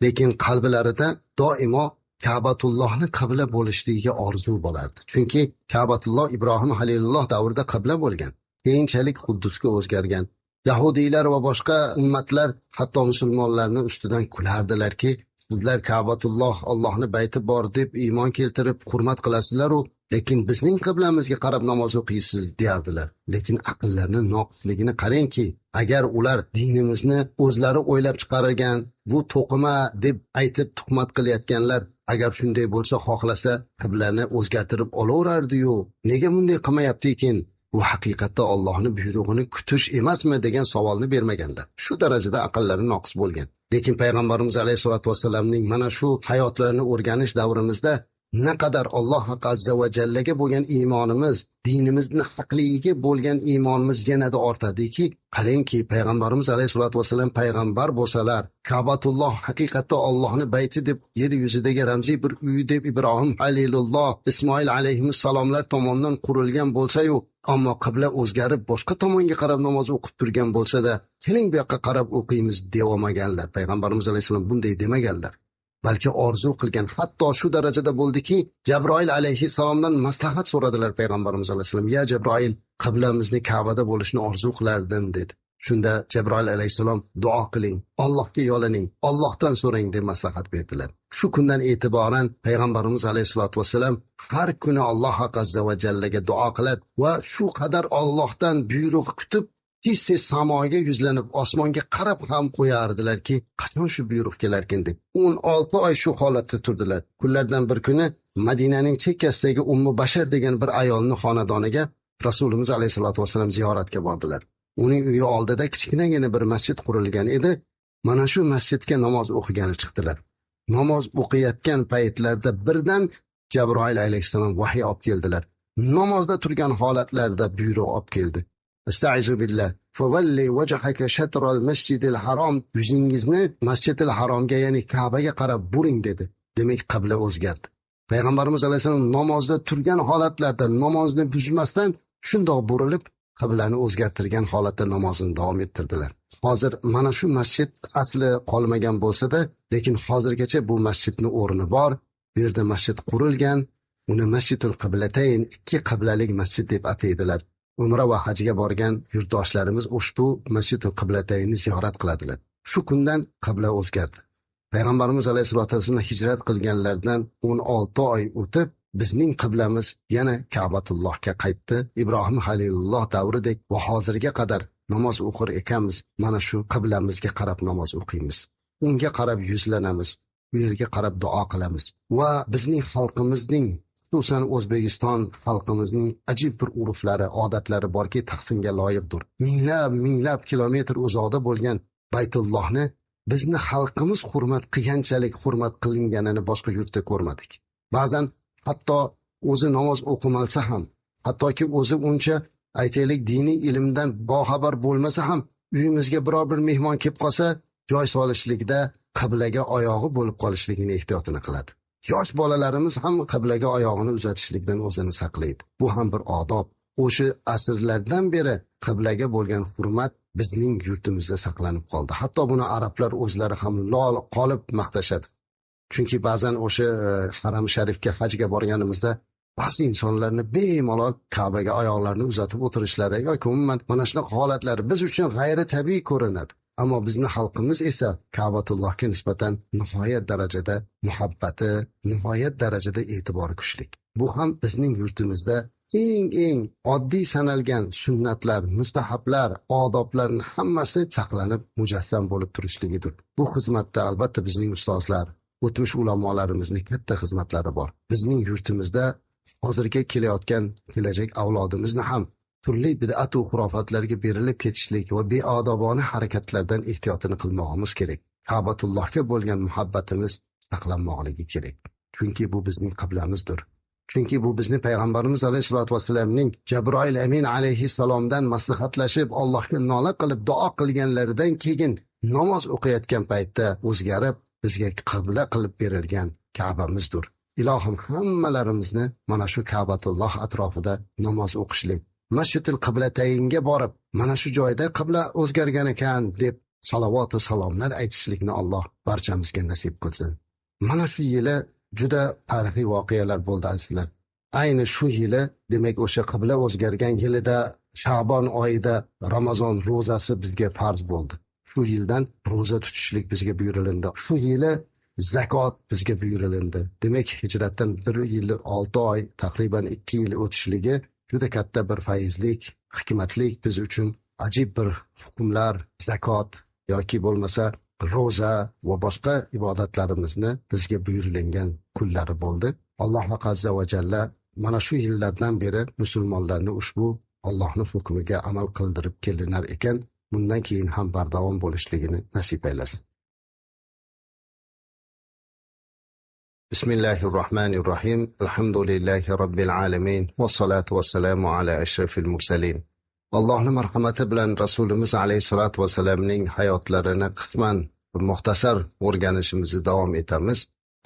Lekin qalblarida doimo Ka'batullohni qibla bo'lishligiga orzu bo'lardi. Chunki Ka'batulloh Ibrohim Halilulloh davrida qibla bo'lgan. Keyinchalik Quddusga o'zgargan. Yahudiylar va boshqa ummatlar hatto musulmonlarning ustidan kulardilarki, sizlar Ka'batulloh Allohni bayti bor deb iymon keltirib hurmat qilasizlar-ku, lekin bizning qiblamizga qarab namoz o'qiysiz derdilar. Lekin aqllarning noqisligini qarangki, agar ular dinimizni o'zlari o'ylab chiqargan, bu to'qima deb aytib tuhmat qilayotganlar, agar shunday bo'lsa xohlasa qiblani o'zgartirib olaverardi-yu, nega bunday qilmayapti ekan? Bu haqiqatda Allohning buyrug'ini kutish emasmi degan savolni bermaganlar. Shu darajada aqllari noqis bo'lgan. Lekin payg'ambarimiz alayhisolatu vasallamning mana shu hayotlarini o'rganish davrimizda naqadar Alloh azza va jallaga bo'lgan iymonimiz, dinimizni haqligiga bo'lgan iymonimiz yanada ortadiki, qarangki payg'ambarimiz alayhisolatu vasallam payg'ambar bo'lsalar, Ka'batulloh haqiqatda Allohning bayti deb yer yuzidagi ramziy bir uy deb Ibrohim Halilulloh, Ismoil alayhissalomlar tomonidan qurilgan bo'lsa-yu, ammo qibla o'zgarib boshqa tomonga qarab namoz o'qib turgan bo'lsa-da, keling bu yoqqa qarab o'qiymiz devomaganlar. Payg'ambarimiz alayhissalom bunday demaganlar. Balki orzu qilgan, hatto shu darajada bo'ldiki, Jabroil alayhissalomdan maslahat so'radilar payg'ambarimiz alayhissalom. Ya Jabroil, qiblamizni Ka'bada bo'lishni orzu qilardim dedi. Shunda Jabroil alayhissalom duo qiling, Allohga yo'laning, Allohdan so'rang deb maslahat berdilar. Shu kundan e'tiboran payg'ambarimiz alayhisolatu vasallam har kuni Alloh azza va jallaga duo qiladi va shu qadar Allohdan buyruq kutib tez samoga yuzlanib osmonga qarab ham qo'yardilarki, qachon shu buyruq kelarkin deb 16 oy shu holatda turdilar. Kunlardan bir kuni Madinaning chekkasidagi Ummu Bashar degan bir ayolning xonadoniga Rasulimiz alayhisolatu vasallam ziyoratga bordilar. Uning uyi oldida kichkinagina bir masjid qurilgan edi. Mana shu masjidga namoz o'qigani chiqdilar. Namoz o'qiyotgan paytlarda birdan Jabroil alayhissalom vahiy olib keldilar. Namozda turgan holatlarda buyruq olib keldi. Estaizu billah. Favalli wajhaka shatral masjidil harom. Yuzingizni Masjidil Haromga, ya'ni Ka'baga qarab buring dedi. Demak, qibla o'zgardi. Payg'ambarimiz alayhisalom namozda turgan holatlarda namozni buzmasdan shundoq burilib, qiblani o'zgartirgan holatda namozini davom ettirdilar. Hozir mana shu masjid asli qolmagan bo'lsa-da, lekin hozirgacha bu masjidning o'rni bor. Bu yerda masjid qurilgan. Uni Masjidul Qiblatayn, ikki qiblalik masjid deb ataydilar. Umra va hajga borgan yurtdoshlarimiz ushbu Masjidul Qiblataynni ziyorat qiladilar. Shu kundan qibla o'zgardi. Payg'ambarimiz alayhissalatu vassalam hijrat qilganlardan 16 oy o'tib bizning qiblamiz yana Ka'batullohga qaytdi. Ibrohim Halilulloh davridek va hozirga qadar namoz o'qir ekanmiz. Mana shu qiblamizga qarab namoz o'qiymiz. Unga qarab yuzlanamiz. Bu yerga qarab duo qilamiz. Va bizning xalqimizning, xususan O'zbekiston xalqimizning ajib bir urflari, odatlari borki, tahsinga loyiqdir. Minglab kilometr uzoqda bo'lgan Baytullohni bizni xalqimiz hurmat qilganchalik hurmat qilinganini boshqa yurtda ko'rmadik. Ba'zan hatto o'zi namoz o'qimalsa ham, hattoki o'zi uncha aytaylik diniy ilmdan boxabar bo'lmasa ham, uyimizga biror bir mehmon kelib qolsa, joy solishlikda qiblaga oyog'i bo'lib qolishligini ehtiyotini qiladi. Yosh bolalarimiz ham qiblaga oyog'ini uzatishlikdan o'zini saqlaydi. Bu ham bir odob. O'sha asrlardan beri qiblaga bo'lgan hurmat bizning yurtimizda saqlanib qoldi. Hatto buni arablar o'zlari ham lol qolib maqtashadi. Chunki ba'zan o'sha haram sharifga hajga borganimizda ba'zi insonlarni bemalol Ka'baga oyoqlarini uzatib o'tirishlari yoki umuman mana shunaqa holatlari biz uchun g'ayri tabiiy ko'rinadi. Ammo bizning xalqimiz esa Ka'batullohga nisbatan nihoyat darajada muhabbati, nihoyat darajada e'tibori kuchli. Bu ham bizning yurtimizda eng oddiy sanalgan sunnatlar, mustahablar, odoblarning hammasi saqlanib, mujassam bo'lib turishligidir. Bu xizmatda albatta bizning ustozlar, o'tmish ulamolarimizning katta xizmatlari bor. Bizning yurtimizda hozirga kelayotgan kelajak avlodimizni ham turli bid'at va xurofatlarga berilib ketishlik va beodobona harakatlardan ehtiyotini qilmoqimiz kerak. Ka'batullohga bo'lgan muhabbatimiz saqlanmoqligi kerak. Chunki bu bizning qiblamizdir. Chunki bu bizning payg'ambarimiz alayhisolatu vasallamning Jabroil Amin alayhissalomdan maslahatlashib Allohga nola qilib duo qilganlaridan keyin namoz o'qiyotgan paytda o'zgarib bizga qibla qilib berilgan Ka'bamizdir. Ilohim hammalarimizni mana shu Ka'batulloh atrofida namoz o'qishlik, Masjidil Qiblatayinga borib, mana shu joyda qibla o'zgargan ekan deb salovat va salomlar aytishlikni Alloh barchamizga nasib qilsin. Mana shu yili juda tarixiy voqealar bo'ldi azizlar. Ayni shu yili, demak o'sha qibla o'zgargan yilida Sha'bon oyida Ramazon ro'zasi bizga farz bo'ldi. Shu yildan ro'za tutishlik bizga buyurildi. Shu yili zakot bizga buyurildi. Demak, hijratdan 1 yil 6 oy, taqriban 2 yil o'tishligi juda katta bir fayzlik, hikmatlik biz uchun ajib bir hukmlar, zakot yoki bo'lmasa ro'za va boshqa ibodatlarimizni bizga buyurilgan kunlari bo'ldi. Alloh azza va jalla mana shu yillardan beri musulmonlarni ushbu Allohning hukmiga amal qildirib kelinar ekan, bundan keyin ham bardavom bo'lishligini nasib aylasin. Bismillahirrohmanirrohim. Alhamdulillahi robbil alamin. Vassalatu vassalamu ala ashrafil mursalin. Allohning marhamati bilan Rasulimiz alayhisolatu vasallamning hayotlarini qisman muxtasar o'rganishimizni davom etamiz.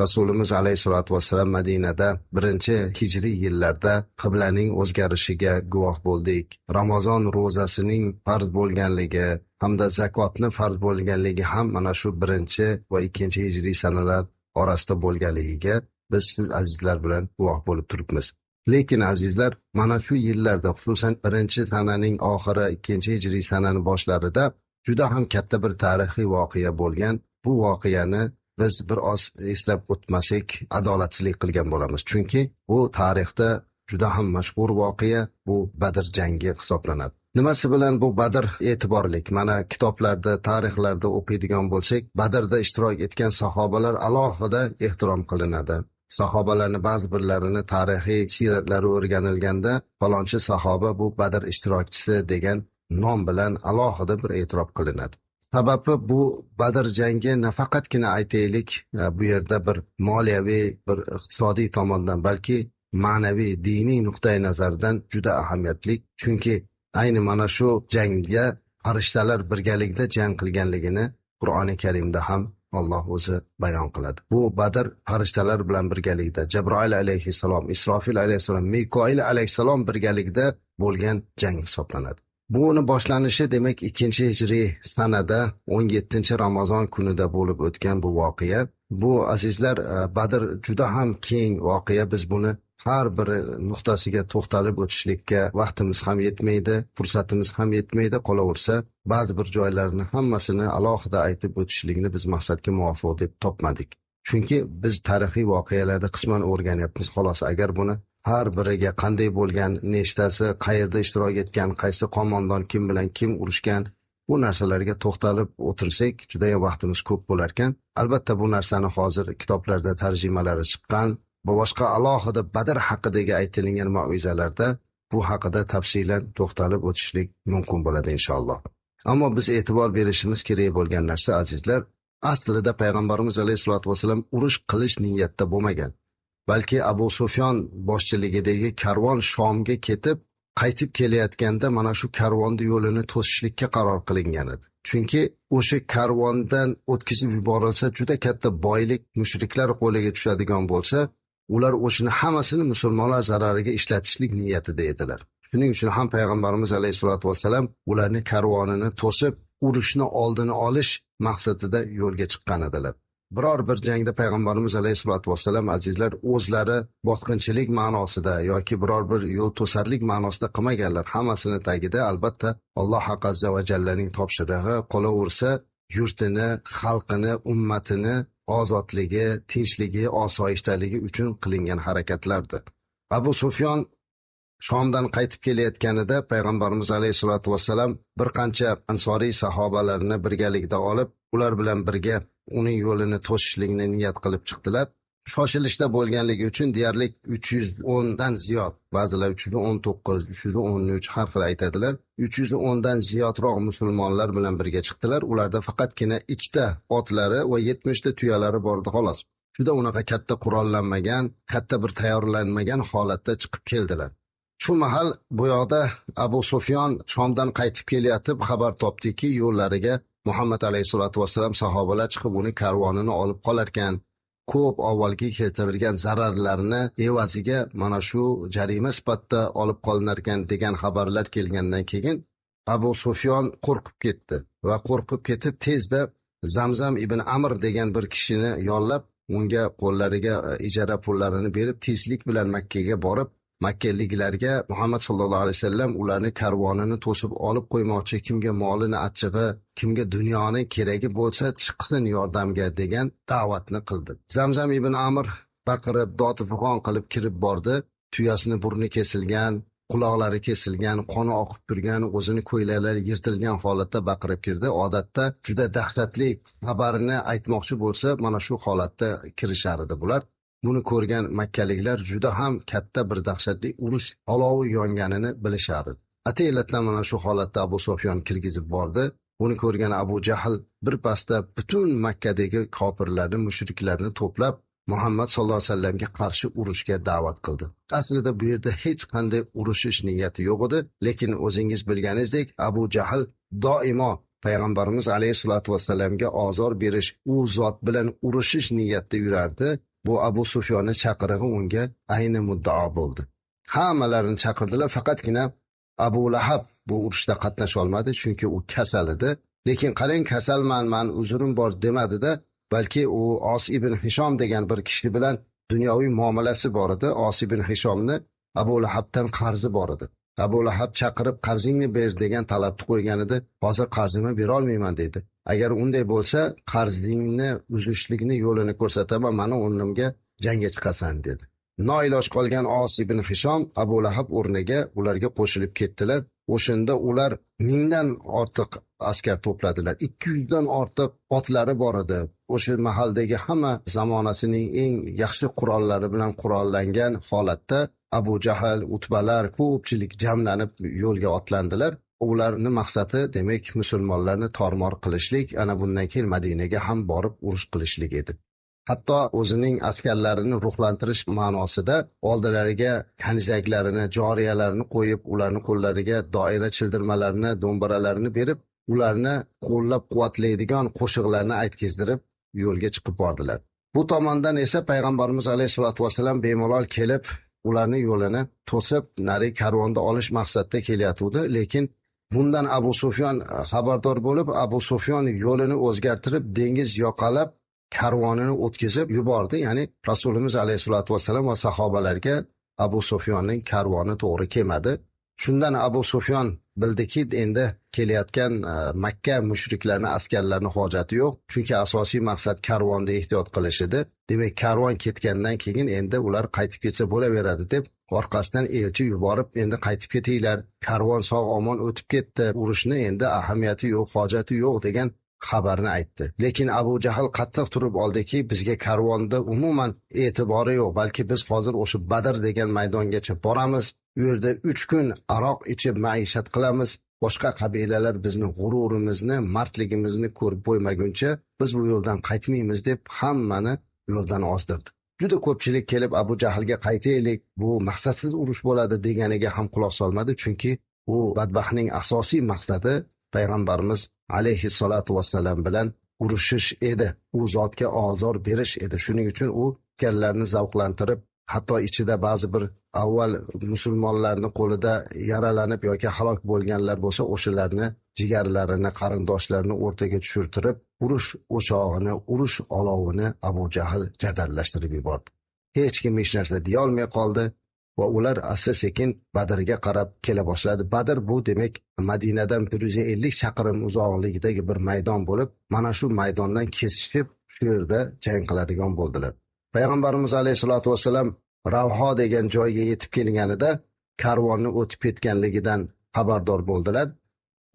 Rasulimiz alayhisolatu vasallam Madinada 1-hijriy yillarda qiblaning o'zgarishiga guvoh bo'ldik. Ramazon ro'zasining farz bo'lganligi hamda zakotni farz bo'lganligi ham mana shu 1 va 2-hijriy sanalar orasida bo'lganligiga biz azizlar bilan guvoh bo'lib turibmiz. Lekin azizlar, mana shu yillarda, xususan 1-sananing oxiri, 2-hijriy sananing boshlarida juda ham katta bir tarixiy voqea bo'lgan. Bu voqeani biz bir oz eslab o'tmasak adolatsizlik qilgan bo'lamiz. Chunki bu tarixda juda ham mashhur voqea, bu Badr jangi hisoblanadi. Nimasi bilan bu Badr e'tiborli? Mana kitoblarda, tarixlarda o'qiydigan bo'lsak, Badrda ishtirok etgan sahobalar alohida ehtirom qilinadi. Sahobalarni ba'zi birlarini tarixiy siratlari o'rganilganda, falonchi sahoba bu Badr ishtirokchisi degan nom bilan alohida bir e'tirof qilinadi. Sababi bu Badr jangi nafaqatgina aytaylik, bu yerda bir moliyaviy, bir iqtisodiy tomondan, balki ma'naviy, diniy nuqtai nazardan juda ahamiyatli. Chunki ayni mana shu jangga farishtalar birgalikda jang qilganligini Qur'oni Karimda ham Alloh o'zi bayon qiladi. Bu Badr farishtalar bilan birgalikda Jabroil alayhissalom, Isrofil alayhissalom, Mikoil alayhissalom birgalikda bo'lgan jang hisoblanadi. Buni boshlanishi demak 2-hijriy sanada 17-Ramazon kunida bo'lib o'tgan bu voqea. Bu azizlar, Badr juda ham keng voqea. Biz buni har bir nuqtasiga to'xtalib o'tishlikka vaqtimiz ham yetmaydi, fursatimiz ham yetmaydi. Qolaversa, ba'zi bir joylarni hammasini alohida aytib o'tishlikni biz maqsadga muvofiq deb topmadik. Chunki biz tarixiy voqealarni qisman o'rganyapmiz xolos. Agar buni har biriga qanday bo'lgan, nechtasi qayerda ishtirok etgan, qaysi qo'mondon kim bilan kim urushgan, bu narsalarga to'xtalib o'tirsak juda ham vaqtimiz ko'p bo'lar ekan. Albatta bu narsani hozir kitoblarda tarjimalari chiqqan va boshqa alohida Badr haqidagi aytilgan ma'uzalarda bu haqida tafsilan to'xtalib o'tishlik mumkin bo'ladi inshaalloh. Ammo biz e'tibor berishimiz kerak bo'lgan narsa, azizlar, aslida payg'ambarimiz alayhisolatu vasallam urush qilish niyatda bo'lmagan. Balki Abu Sufyon boshchiligidagi karvon Shomga ketib, qaytib kelayotganda mana shu karvonni yo'lini to'sishlikka qaror qilingan edi. Chunki o'sha karvondan o'tkazib yuborilsa juda katta boylik mushriklar qo'liga tushadigan bo'lsa, ular o'shini hammasini musulmonlar zarariga ishlatishlik niyatida edilar. Shuning uchun ham payg'ambarimiz alayhisolatu vasallam ularni karvonini to'sib, urushni oldini olish maqsadida yo'lga chiqqan edilar. Biror bir jangda payg'ambarimiz alayhisolatu vasallam azizlar o'zlari bosqinchilik ma'nosida yoki biror bir yo'l to'sarlik ma'nosida qilmaganlar. Hammasini tagida albatta Alloh azza va jallaning topshirig'i, qolaversa yurtini, xalqini, ummatini ozodligi, tinchligi, osoyishtaligi uchun qilingan harakatlardir. Abu Sufyon Shomdan qaytib kelayotganida payg'ambarimiz alayhisolatu vasallam bir qancha ansoriy sahobalarni birgalikda olib, ular bilan birga uning yo'lini to'sishlikni niyat qilib chiqdilar. Shoshilishda bo'lganligi uchun deyarli 310 dan ziyod, ba'zilar 319, 313 har xil aytadilar. 310 dan ziyodroq musulmonlar bilan birga chiqdilar. Ularda faqatgina 2 ta otlari va 70 ta tuyalari bor edi xolos. Juda unaqa katta qurollanmagan, katta bir tayyorlanmagan holatda chiqib keldilar. Shu mahal bu yoqda Abu Sufyon Shomdan qaytib kelayotib xabar topdiki, yo'llariga Muhammad alayhisolatu vasallam sahobalar chiqib uni karvonini olib qolar ekan. Ko'p avvalgi keltirilgan zararlarni evaziga mana shu jarima sifatida olib qolinar ekan degan xabarlar kelgandan keyin Abu Sufyon qo'rqib ketdi va qo'rqib ketib tezda Zamzam ibn Amr degan bir kishini yollab, unga qo'llariga ijara pullarini berib, tezlik bilan Makkaga borib, Makkaliklarga Muhammad sallallohu alayhi vasallam ularni karvonini to'sib olib qo'ymoqchi, kimga molini achchig'i, kimga dunyoni keragi bo'lsa chiqsin yordamga degan da'vatni qildi. Zamzam ibn Amr baqirib, dod-fig'on qilib kirib bordi. Tuyasini burni kesilgan, quloqlari kesilgan, qoni oqib turgan, o'zini ko'ylaklari yirtilgan holatda baqirib kirdi. Odatda juda dahshatli xabarni aytmoqchi bo'lsa, mana shu holatda kirishar edi bular. Buni ko'rgan makkaliklar juda ham katta bir dahshatli urush olovi yonganini bilishardi. Ataylatdan mana shu holatda Abu Sufyon kirgizib bordi. Buni ko'rgan Abu Jahl birpasda butun Makkadagi kofirlarni, mushriklarni to'plab Muhammad sallallohu alayhi vasallamga qarshi urushga da'vat qildi. Aslida bu yerda hech qanday urushish niyati yo'q edi, lekin o'zingiz bilganingizdek Abu Jahl doimo payg'ambarimiz alayhisolatu vasallamga ozor berish, u zot bilan urushish niyatida yurardi. Bu Abu Sufyonning chaqirig'i unga ayni muddao bo'ldi. Hammalarini chaqirdilar, faqatgina Abu Lahab bu urushda qatnasha olmadi, chunki u kasal edi. Lekin qarang, kasalman, men uzrim bor demadi-da, balki u Os ibn Hishom degan bir kishi bilan dunyoviy muomalasi bor edi. Os ibn Hishomni Abu Lahabdan qarzi bor edi. Abu Lahab chaqirib qarzingni ber degan talabni qo'ygan edi. Hozir qarzimni bera olmayman dedi. Agar unday bo'lsa, qarzingni uzishlikni yo'lini ko'rsataman, meni o'rnimga jangga chiqasan dedi. Noiloj qolgan Os ibn Hishom Abu Lahab o'rniga ularga qo'shilib ketdilar. O'shanda ular 1000 dan ortiq askar to'pladilar. 200 dan ortiq otlari bor edi. O'sha mahaldagi hamma zamonasining eng yaxshi qurollari bilan qurollangan holatda Abu Jahl, Utbalar ko'pchilik jamlanib yo'lga otlandilar. Ularning maqsadi demak musulmonlarni tormor qilishlik, ana bundan keyin Madinaga ham borib urush qilishlik edi. Hatto o'zining askarlarini ruhlantirish ma'nosida oldilariga kanizaklarini, joriyalarini qo'yib, ularning qo'llariga doira childirmalarini, do'mbaralarini berib, ularni qo'llab-quvvatlaydigan qo'shiqlarni aytkizdirib yo'lga chiqib bordilar. Bu tomondan esa payg'ambarimiz alayhisolatu vasallam bemalol kelib, ularning yo'lini to'sib, nari karvonda olish maqsadida kelyotdi, lekin bundan Abu Sufyon xabardor bo'lib, Abu Sufyon yo'lini o'zgartirib, dengiz yoqalab karvonini o'tkazib yubordi. Ya'ni Rasulimiz alayhisolatu vasallam va sahobalarga Abu Sufyonning karvoni to'g'ri kelmadi. Shundan Abu Sufyon bildiki, endi kelayotgan Makka mushriklarni askarlarni hojati yo'q. Chunki asosiy maqsad karvonda ehtiyot qilish edi. Demak, karvon ketgandan keyin endi ular qaytib ketsa bo'laveradi deb orqasidan elchi yuborib, endi qaytib ketinglar, karvon sog' omon o'tib ketdi, urushni endi ahamiyati yo'q, hojati yo'q degan xabarni aytdi. Lekin Abu Jahl qattiq turib oldiki, bizga karvonda umuman e'tibori yo'q, balki biz hozir o'sha Badr degan maydongacha boramiz, u yerda 3 kun aroq ichib maishat qilamiz, boshqa qabilalar bizni g'ururimizni, mardligimizni ko'rib qo'ymaguncha biz bu yo'ldan qaytmaymiz deb hammani yo'ldan ozdirdi. Juda ko'pchilik kelib Abu Jahlga qaytaylik, bu maqsadsiz urush bo'ladi deganiga ham quloq solmadi, chunki u badbaxtning asosiy maqsadi payg'ambarimiz alayhissalatu vassalam bilan urushish edi. U zotga ozor berish edi. Shuning uchun u kallarni zavqlantirib, hatto ichida ba'zi bir avval musulmonlarni qo'lida yaralanib yoki halok bo'lganlar bo'lsa, o'shalarni jigarlarini, qarindoshlarini o'rtaga tushirtirib, urush o'chog'ini, urush olovini Abu Jahl jadallashtirib yubordi. Hech kim hech narsa deya olmay qoldi va ular asta-sekin Badrga qarab kela boshladi. Badr bu demak Madinadan 150 chaqirim uzoqlikdagi bir maydon bo'lib, mana shu maydondan kesishib shu yerda jang qiladigan bo'ldilar. Payg'ambarimiz alayhisolatu vassalam Ravho degan joyga yetib kelganida karvonni o'tib ketganligidan xabardor bo'ldilar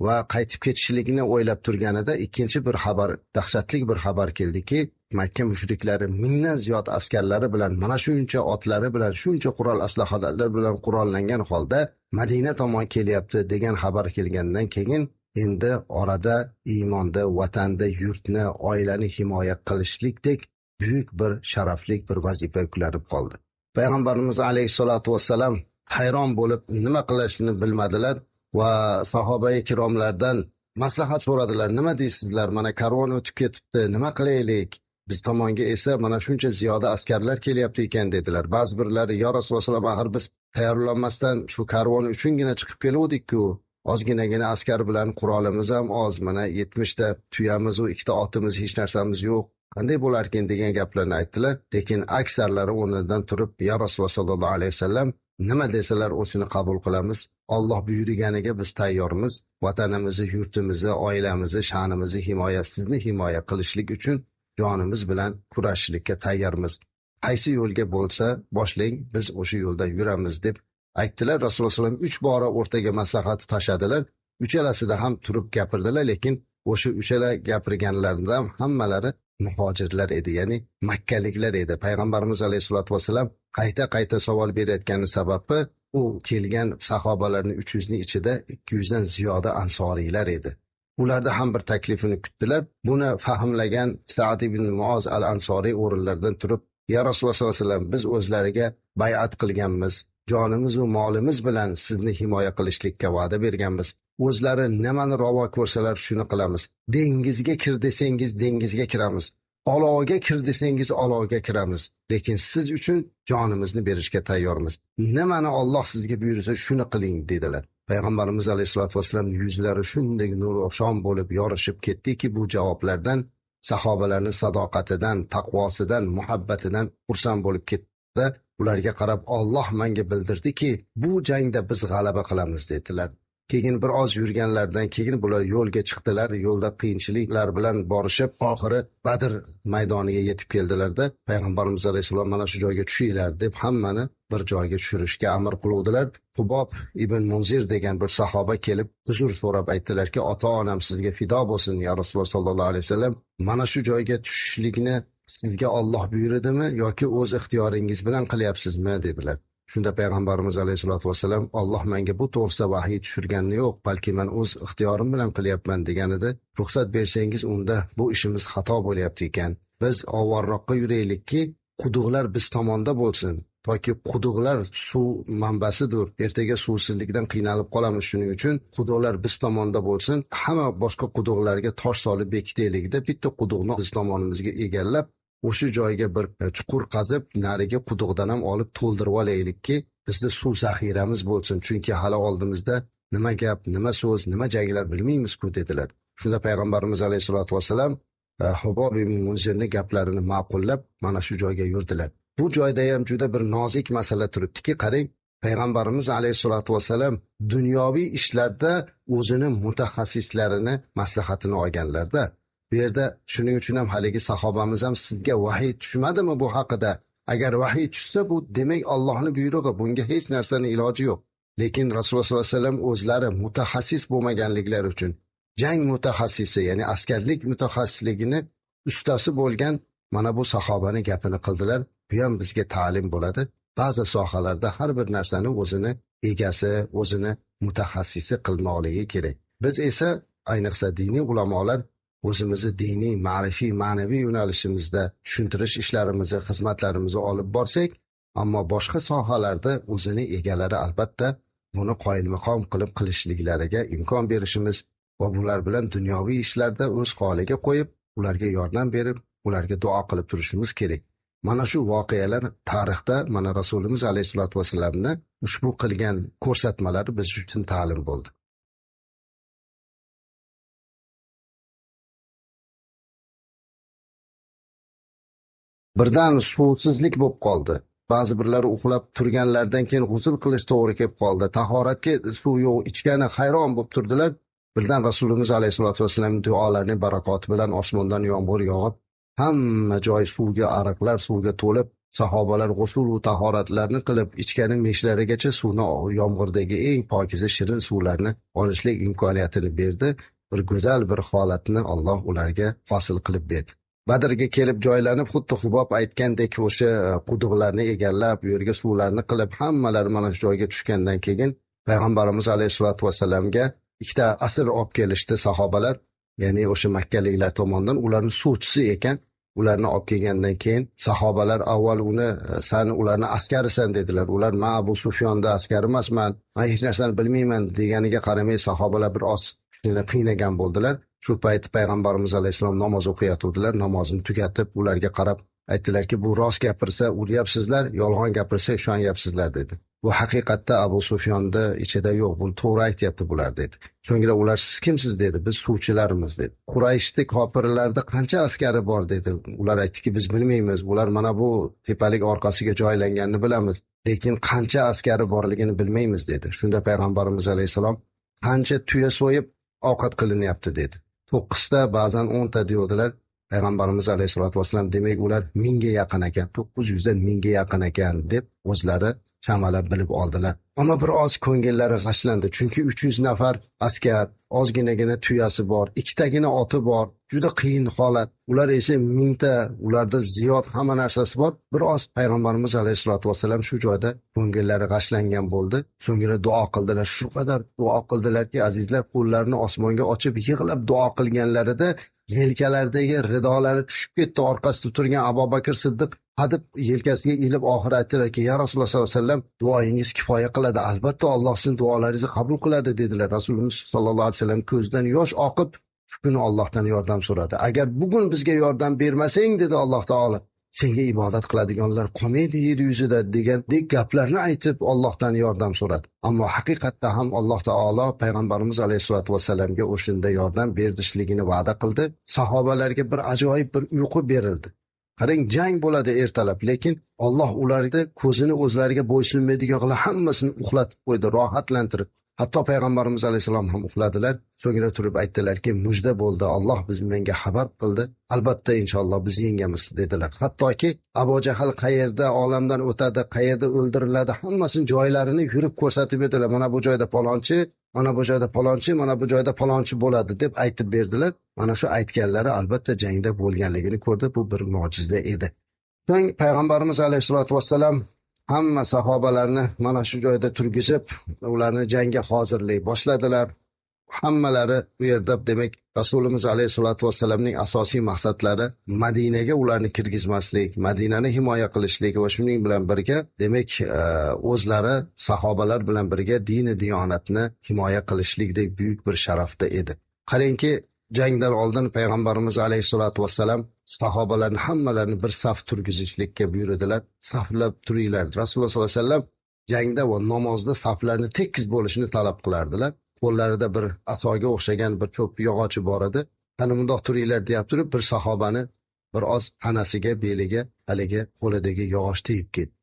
va qaytib ketishligini o'ylab turganida ikkinchi bir xabar, dahshatli bir xabar keldiki, Makka mushriklari mingdan ziyod askarlari bilan, mana shuncha otlari bilan, shuncha qurol aslahalar bilan qurollangan holda Madina tomon kelyapti degan xabar kelgandan keyin endi orada iymonda, vatanda, yurtni, oilani himoya qilishlikdek buyuk bir sharafli bir vazifa yuklanib qoldi. Payg'ambarimiz alayhissalatu vassalam hayron bo'lib nima qilishni bilmadilar va sahoba-i kiromlardan maslahat so'radilar. Nima deysizlar? Mana karvon o'tib ketibdi, nima qilaylik? Biz tomonga esa mana shuncha ziyoda askarlar kelyapti ekan dedilar. Ba'zi birlari, yo Rasululloh, axir biz tayyorlanmasdan shu karvon uchungina chiqib keluvdik-ku. Ozginagina askar bilan qurolimiz ham oz, mana 70 ta tuyamiz va 2 ta otimiz, hech narsamiz yo'q. Qanday bo'larkin degan gaplarni aytdilar. Lekin aksarlari o'rnidan turib, ya Rasululloh sollallohu alayhi vasallam, nima desalar o'shini qabul qilamiz. Alloh buyurganiga biz tayyormiz. Vatanimizni, yurtimizni, oilamizni, sha'nimizni himoyasini himoya qilishlik uchun jonimiz bilan kurashishlikka tayyormiz. Qaysi yo'lga bo'lsa boshlang, biz o'sha yo'ldan yuramiz deb aytdilar. Rasululloh sollallohu alayhi vasallam 3 bora o'rtaga maslahat tashadilar. Uchalasida ham turib gapirdilar, lekin o'sha uchala gapirganlarida ham hammalari muhojirlar edi, ya'ni makkaliklar edi. Payg'ambarimiz alayhisolatu vassalam qayta savol berayotgani sababi u kelgan sahobalarning 300 ning ichida 200 dan ziyoda ansoriylar edi. Ularda ham bir taklifini kutdilar. Buni fahmlagan Sa'd ibn Muoz al-Ansoriy o'rinlardan turib, ya Rasululloh sollallohu alayhi vasallam, biz o'zlariga bay'at qilganmiz, jonimiz va molimiz bilan sizni himoya qilishlikka va'da berganmiz. O'zlari nimani ravo ko'rsalar shuni qilamiz. Dengizga kir desangiz dengizga kiramiz. Olovga kir desangiz olovga kiramiz. Lekin siz uchun jonimizni berishga tayyormiz. Nimani Alloh sizga buyursa shuni qiling dedilar. Payg'ambarimiz alayhisolatu vasallam yuzlari shunday nurafshon bo'lib yorishib ketdiki, bu javoblardan sahobalarning sadoqatidan, taqvosidan, muhabbatidan xursand bo'lib ketdi. Ularga qarab, Alloh menga bildirdiki, bu jangda biz g'alaba qilamiz dedilar. Keyin bir oz yurganlardan keyin bular yo'lga chiqdilar. Yo'lda qiyinchiliklar bilan borishib, oxiri Badr maydoniga yetib keldilarda, payg'ambarimiz alayhisalom mana shu joyga tushinglar deb hammani bir joyga tushirishga amr qiluvdilar. Qubob ibn Munzir degan bir sahoba kelib uzr so'rab aytdilarki, ota-onam sizga fido bo'lsin ya Rasululloh sollallohu alayhi vasallam, mana shu joyga tushishlikni sizga Alloh buyurdimi yoki o'z ixtiyoringiz bilan qilyapsizmi dedilar. Shunda payg'ambarimiz alayhisolatu vassalam, Alloh menga bu to'g'risida vahiy tushirgani yo'q, balki men o'z ixtiyorim bilan qilyapman deganida, ruxsat bersangiz unda bu ishimiz xato bo'lyapti ekan. Biz avvalroqqa yuraylikki, quduqlar biz tomonda bo'lsin. Toki quduqlar suv manbasidir. Ertaga suvsizlikdan qiynalib qolamiz, shuning uchun quduqlar biz tomonda bo'lsin. Hamma boshqa quduqlarga tosh solib bekitaylikda, bitta quduqni biz tomonimizga egallab o'sha joyga bir chuqur qazib, nariga quduqdan ham olib to'ldirib olaylikki, bizda suv zaxiramiz bo'lsin. Chunki hali oldimizda nima gap, nima so'z, nima janglar bilmaymiz-ku dedilar. Shunda payg'ambarimiz alayhisolatu vasallam Hubob ibn Munzirning gaplarini ma'qullab mana shu joyga yurdilar. Bu joyda ham juda bir nozik masala turibdiki, qarang, payg'ambarimiz alayhissalotu vassalam dunyoviy ishlarda o'zini mutaxassislarini maslahatini olganlarda. Bu yerda shuning uchun ham haligi sahobamiz ham sizga vahiy tushmadimi bu haqida? Agar vahiy tushsa bu demak Allohning buyrug'i, bunga hech narsani iloji yo'q. Lekin Rasululloh sollallohu alayhi vasallam o'zlari mutaxassis bo'lmaganliklari uchun jang mutaxassisi, ya'ni askarlik mutaxassisligini ustasi bo'lgan mana bu sahobani gapini qildilar. Bu ham bizga ta'lim bo'ladi. Ba'zi sohalarda har bir narsani o'zini egasi, o'zini mutaxassisi qilmoqligi kerak. Biz esa ayniqsa diniy ulamolar o'zimizni diniy, ma'rifiy, ma'naviy yo'nalishimizda tushuntirish ishlarimizni, xizmatlarimizni olib borsak, ammo boshqa sohalarda o'zini egalari albatta buni qoyilmaqom qilib qilishliklariga imkon berishimiz va bular bilan dunyoviy ishlarda o'z holiga qo'yib, ularga yordam berib, ularga duo qilib turishimiz kerak. Mana shu voqealar tarixda mana Rasulimiz alayhisolatu vasallamni ushbu qilgan ko'rsatmalari biz uchun ta'lim bo'ldi. Birdan suvsizlik bo'lib qoldi. Ba'zi birlari uxlab turganlardan keyin g'usl qilish to'g'ri kelib qoldi. Tahoratga suv yo'q, ichgani hayron bo'lib turdilar. Birdan Rasulimiz alayhisolatu vasallam duolarining barakoti bilan osmondan yomg'ir yog'ib, hamma joy suvga, ariqlar suvga to'lib, sahobalar g'usl va tahoratlarni qilib, ichgani meshlarigacha suvni, yomg'irdagi eng pokiza shirin suvlarni olishlik imkoniyatini berdi. Bir go'zal bir holatni Alloh ularga hosil qilib berdi. Badrga kelib joylanib, xuddi Hubob aytgandek o'sha quduqlarni egallab, bu yerga suvlarni qilib, hammalari mana shu joyga tushgandan keyin payg'ambarimiz alayhisolatu vasallamga ikkita asir olib kelishdi sahobalar, ya'ni o'sha makkaliklar tomonidan, ularning suvchisi ekan. Ularni olib kelgandan keyin sahobalar avval uni "Sen ularni askarisan" dedilar. Ular "Men Abu Sufyonda askari emasman, men hech narsani bilmayman" deganiga qaramay sahobalar bir oz qiynagan bo'ldilar. Shu payt payg'ambarimiz alayhisalom namoz o'qiyotgandilar. Namozini tugatib ularga qarab aytdilarki, "Bu rost gapirsa uryapsizlar, yolg'on gapirsa ishonyapsizlar" dedi. Bu haqiqatda Abu Sufyonda ichida yo'q, bu to'g'ri aytyapti bular dedi. So'ngra ular "Siz kimsiz" dedi. "Biz suvchilarimiz" dedi. "Qurayshda kofirlarda qancha askari bor" dedi. Ular aytdiki, "Biz bilmaymiz. Ular mana bu tepalik orqasiga joylanganini bilamiz, lekin qancha askari borligini bilmaymiz" dedi. Shunda payg'ambarimiz alayhisalom "Qancha tuya so'yib ovqat qilinyapti" dedi. 9 ta, ba'zan 10 ta deydilar. Payg'ambarimiz alayhisolatu vasallam demak ular 1000 ga yaqin ekan, 900 dan 1000 ga yaqin ekan deb o'zlari chamalab bilib oldilar. Ammo bir oz ko'ngillari g'ashlandi, chunki 300 nafar askar, ozginagina tuyasi bor, ikkitagina oti bor, juda qiyin holat. Ular esa 1000 ta, ularda ziyod hamma narsasi bor. Bir oz payg'ambarimiz alayhisolatu vasallam shu joyda ko'ngillari g'ashlangan bo'ldi. So'ngra duo qildilar. Shu qadar duo qildilarki, azizlar, qo'llarini osmonga ochib yig'lab duo qilganlarida yelkalaridagi ridolari tushib ketdi. Orqasida turgan Abu Bakr Siddiq hadib yelkasiga ilib oxir aytdilarki, "Ya Rasululloh sollallohu alayhi vasallam, duoyingiz kifoya qiladi. Albatta Alloh sizning duolaringizni qabul qiladi" dedilar. Rasululloh sollallohu alayhi vasallam ko'zidan yosh oqib, shu kuni Allohdan yordam so'radi. "Agar bugun bizga yordam bermasang" dedi Alloh taolo, "senga ibodat qiladiganlar qolmaydi yer yuzida" degandek gaplarni aytib Allohdan yordam so'radi. Ammo haqiqatda ham Alloh taolo payg'ambarimiz alayhisolatu vasallamga o'shunda yordam berdishligini va'da qildi. Sahobalarga bir ajoyib bir uyqu berildi. Qarang, jang bo'ladi ertalab, lekin Alloh ularga ko'zini o'zlariga bo'ysunmaydigan qilib hammasini uxlatib qo'ydi, rohatlantirib. Hatto payg'ambarimiz alayhisalom ham uxladilar. So'ngra turib aytdilarki, "Mujda bo'ldi, Alloh menga xabar qildi. Albatta inshaalloh biz yengamiz" dedilar. Hattoki Abu Jahl qayerda olamdan o'tadi, qayerda o'ldiriladi, hammasini joylarini yurib ko'rsatib berdilar. "Mana bu joyda palonchi, mana bu joyda palonchi, mana bu joyda palonchi bo'ladi" deb aytib berdilar. Mana shu aytganlari albatta jangda bo'lganligini ko'rdi. Bu bir mo'jiza edi. So'ng payg'ambarimiz alayhisolatu vasallam hamma sahobalarni mana shu joyda turgizib, ularni jangga hozirlay boshladilar. Hammalari bu yerda demak Rasulimiz alayhisolatu vasallamning asosiy maqsadlari Madinaga ularni kirgizmaslik, Madinani himoya qilishlik va shuning bilan birga demak o'zlari sahobalar bilan birga dini diyonatni himoya qilishlikdek buyuk bir sharafda edi. Qarangki, jangdan oldin payg'ambarimiz alayhisolatu vasallam sahobalarni hammalarini bir saf turgizishlikka buyurdilar. Saflab turinglar. Rasululloh sollallohu alayhi vasallam jangda va namozda saflarni tekis bo'lishini talab qilardilar. Qo'llarida bir asoga o'xshagan bir cho'p yog'ochi bor edi. "Qani bundoq turinglar" deb turib bir sahobani bir oz tanasiga, beliga, haligi qo'lidagi yog'och tegib ketdi.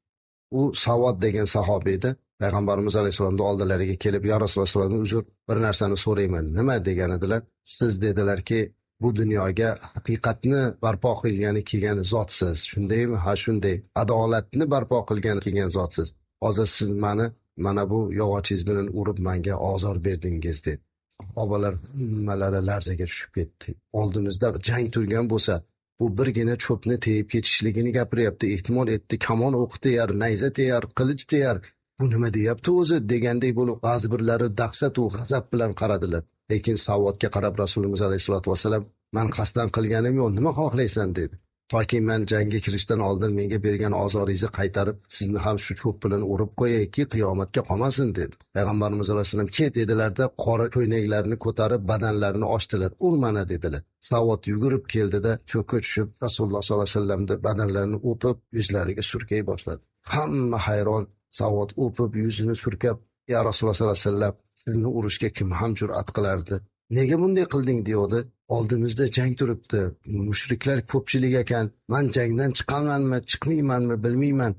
U Savod degan sahobiydi. Payg'ambarimiz alayhissalomni oldilariga kelib, "Ya Rasululloh, uzr, bir narsani so'rayman." "Nima?" degan edilar. "Siz dedilarki, bu dunyoga haqiqatni barpo qilgani kelgan zotsiz. Shundaymi?" "Ha, shunday. Adolatni barpo qilgani kelgan zotsiz. Hozir siz mani mana bu yog'ochingiz bilan urib menga ozor berdingiz" dedi. Sahobalar hammalari larzaga tushib ketdi. Oldimizda jang turgan bo'lsa, bu birgina cho'pni tegib ketishligini gapiryapti. Ehtimol etdi kamon o'q teyar, nayza teyar, qilich teyar. Bu nima deyapti o'zi degandek bo'lib ba'zi birlari dahshat va g'azab bilan qaradilar. Lekin Savodga qarab Rasulimiz alayhisolatu vasallam, "Men qasddan qilganim yo'q, nima xohlaysan?" dedi. "Toki men jangga kirishdan oldin menga bergan ozoringizni qaytarib, sizni ham shu cho'p bilan urib qo'yayki, qiyomatga qolmasin" dedi. Payg'ambarimiz alayhisolatu vasallam "Ket" dedilarda, qora ko'ynaklarini ko'tarib badanlarini ochdilar. "Urmana" dedilar. Savod yugurib keldida cho'kka tushib Rasululloh sollallohu alayhi vasallamni badanlarini o'pib, yuzlariga surkay boshladi. Hamma hayron. Savod o'pib yuzini surkab, "Ya Rasululloh sollallohu alayhi vasallam, sizni urishga kim ham jur'at qilardi? Nega bunday qilding?" deydi. "Oldimizda jang turibdi. Mushriklar ko'pchilik ekan. Men jangdan chiqamanmi, chiqmaymanmi bilmayman.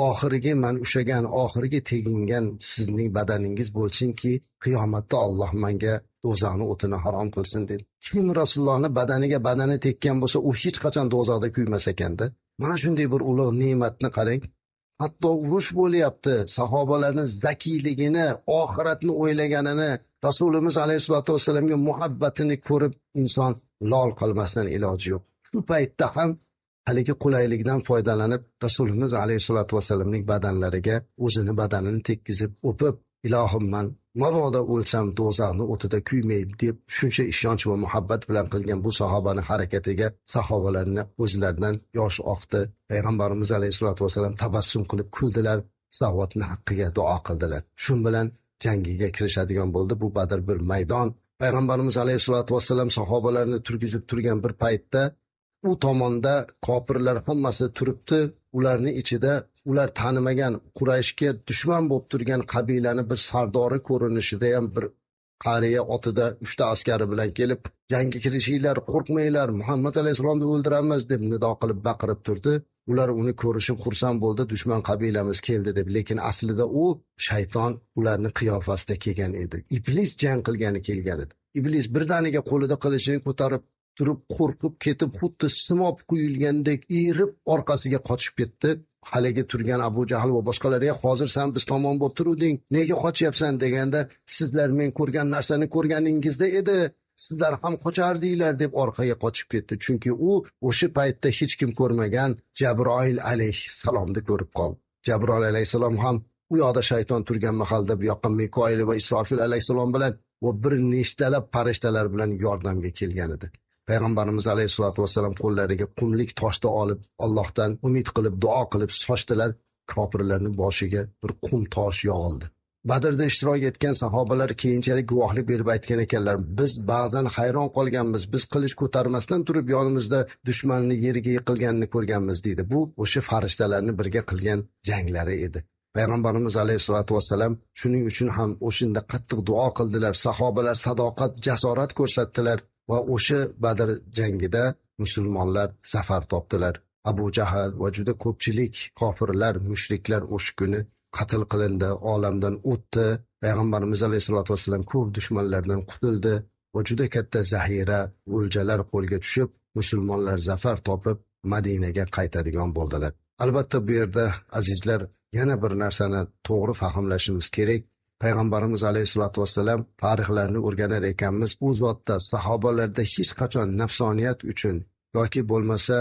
Oxiriga men ushagan, oxiriga tegingan sizning badaningiz bo'lsinki, qiyomatda Alloh menga do'zaxni o'tini harom qilsin" dedi. Kim Rasulullohning badani tekkan bo'lsa, u hech qachon do'zaxda kuymas ekanda. Mana shunday bir ulug' ne'matni qarang. Hatto urush bo'lyapti. Sahobalarning zakiyligini, oxiratni o'ylaganini, Rasulimiz alayhisolatu vasallamga muhabbatini ko'rib inson lol qolmasdan iloji yo'q. Shu paytda ham haligi qulaylikdan foydalanib Rasulimiz alayhisolatu vasallamning badanlariga o'zini badanini tekkizib o'pib, "Ilohim, men mabodo o'lsam do'zaxni o'tida kuymaydi" deb shuncha ishonch va muhabbat bilan qilgan bu sahobaning harakatiga sahobalarning o'zlaridan yosh oqdi. Payg'ambarimiz alayhisolatu vasallam tabassum qilib kuldilar, Savodning haqqiga duo qildilar. Shu bilan jangiga kirishadigan bo'ldi. Bu Badr bir maydon. Payg'ambarimiz alayhisolatu vasallam sahobalarni turgizib turgan bir paytda u tomonda kofirlar hammasi turibdi. Ularning ichida ular tanimagan Qurayshga dushman bo'lib turgan qabilani bir sardori ko'rinishida ham bir qariya otida 3 ta askari bilan kelib, "Jangga kirishinglar, qo'rqmanglar, Muhammad alayhisolamni o'ldiramiz" deb nido qilib baqirib turdi. Ular uni ko'rishib xursand bo'ldi, "Dushman qabilamiz keldi" deb. Lekin aslida u shayton ularning qiyofasida kelgan edi. Iblis jang qilgani kelgan edi. Iblis birdaniga qo'lida qilichini ko'tarib turib qo'rqib ketib, xuddi simob quyilgandek erib orqasiga qochib ketdi. Haligi turgan Abu Jahl va boshqalarga, "Hozir sen biz tomon bo'lib turuvding, nega qochyapsan?" deganda, "Sizlar men ko'rgan narsani ko'rganingizda edi, sizlar ham qochardinglar" deb orqaga qochib ketdi. Chunki u o'sha paytda hech kim ko'rmagan Jabroil alayhissalomni ko'rib qoldi. Jabroil alayhissalom ham u yoqda shayton turgan mahalda bu yoqqa Mikoil va Isrofil alayhissalom bilan va bir nechtalab farishtalar bilan yordamga kelgan edi. Payg'ambarimiz alayhisolatu vasallam qo'llariga qumlik toshni olib, Allohdan umid qilib, duo qilib sochdilar. Kofirlarning boshiga bir qum tosh yog'ildi. Badrda ishtirok etgan sahobalar keyinchalik guvohlik berib aytgan ekanlar, "Biz ba'zan hayron qolganmiz, biz qilich ko'tarmasdan turib yonimizda dushmanni yeriga yiqilganini ko'rganmiz" deydi. Bu o'sha farishtalarning birga qilgan janglari edi. Payg'ambarimiz alayhisolatu vasallam shuning uchun ham o'shinda qattiq duo qildilar. Sahobalar sadoqat, jasorat ko'rsatdilar va o'sha Badr jangida musulmonlar zafar topdilar. Abu Jahl va juda ko'pchilik kofirlar, mushriklar o'sha kuni qatl qilindi, olamdan o'tdi. Payg'ambarimiz alayhisolatu vasallam ko'p dushmanlardan qutuldi va juda katta zaxira, o'ljalar qo'lga tushib, musulmonlar zafar topib Madinaga qaytadigan bo'ldilar. Albatta bu yerda azizlar yana bir narsani to'g'ri fahmlashimiz kerak. Payg'ambarimiz alayhisolatu vasallam tarixlarni o'rganar ekanmiz, u zotda sahobalarda hech qachon nafsoniyat uchun yoki bo'lmasa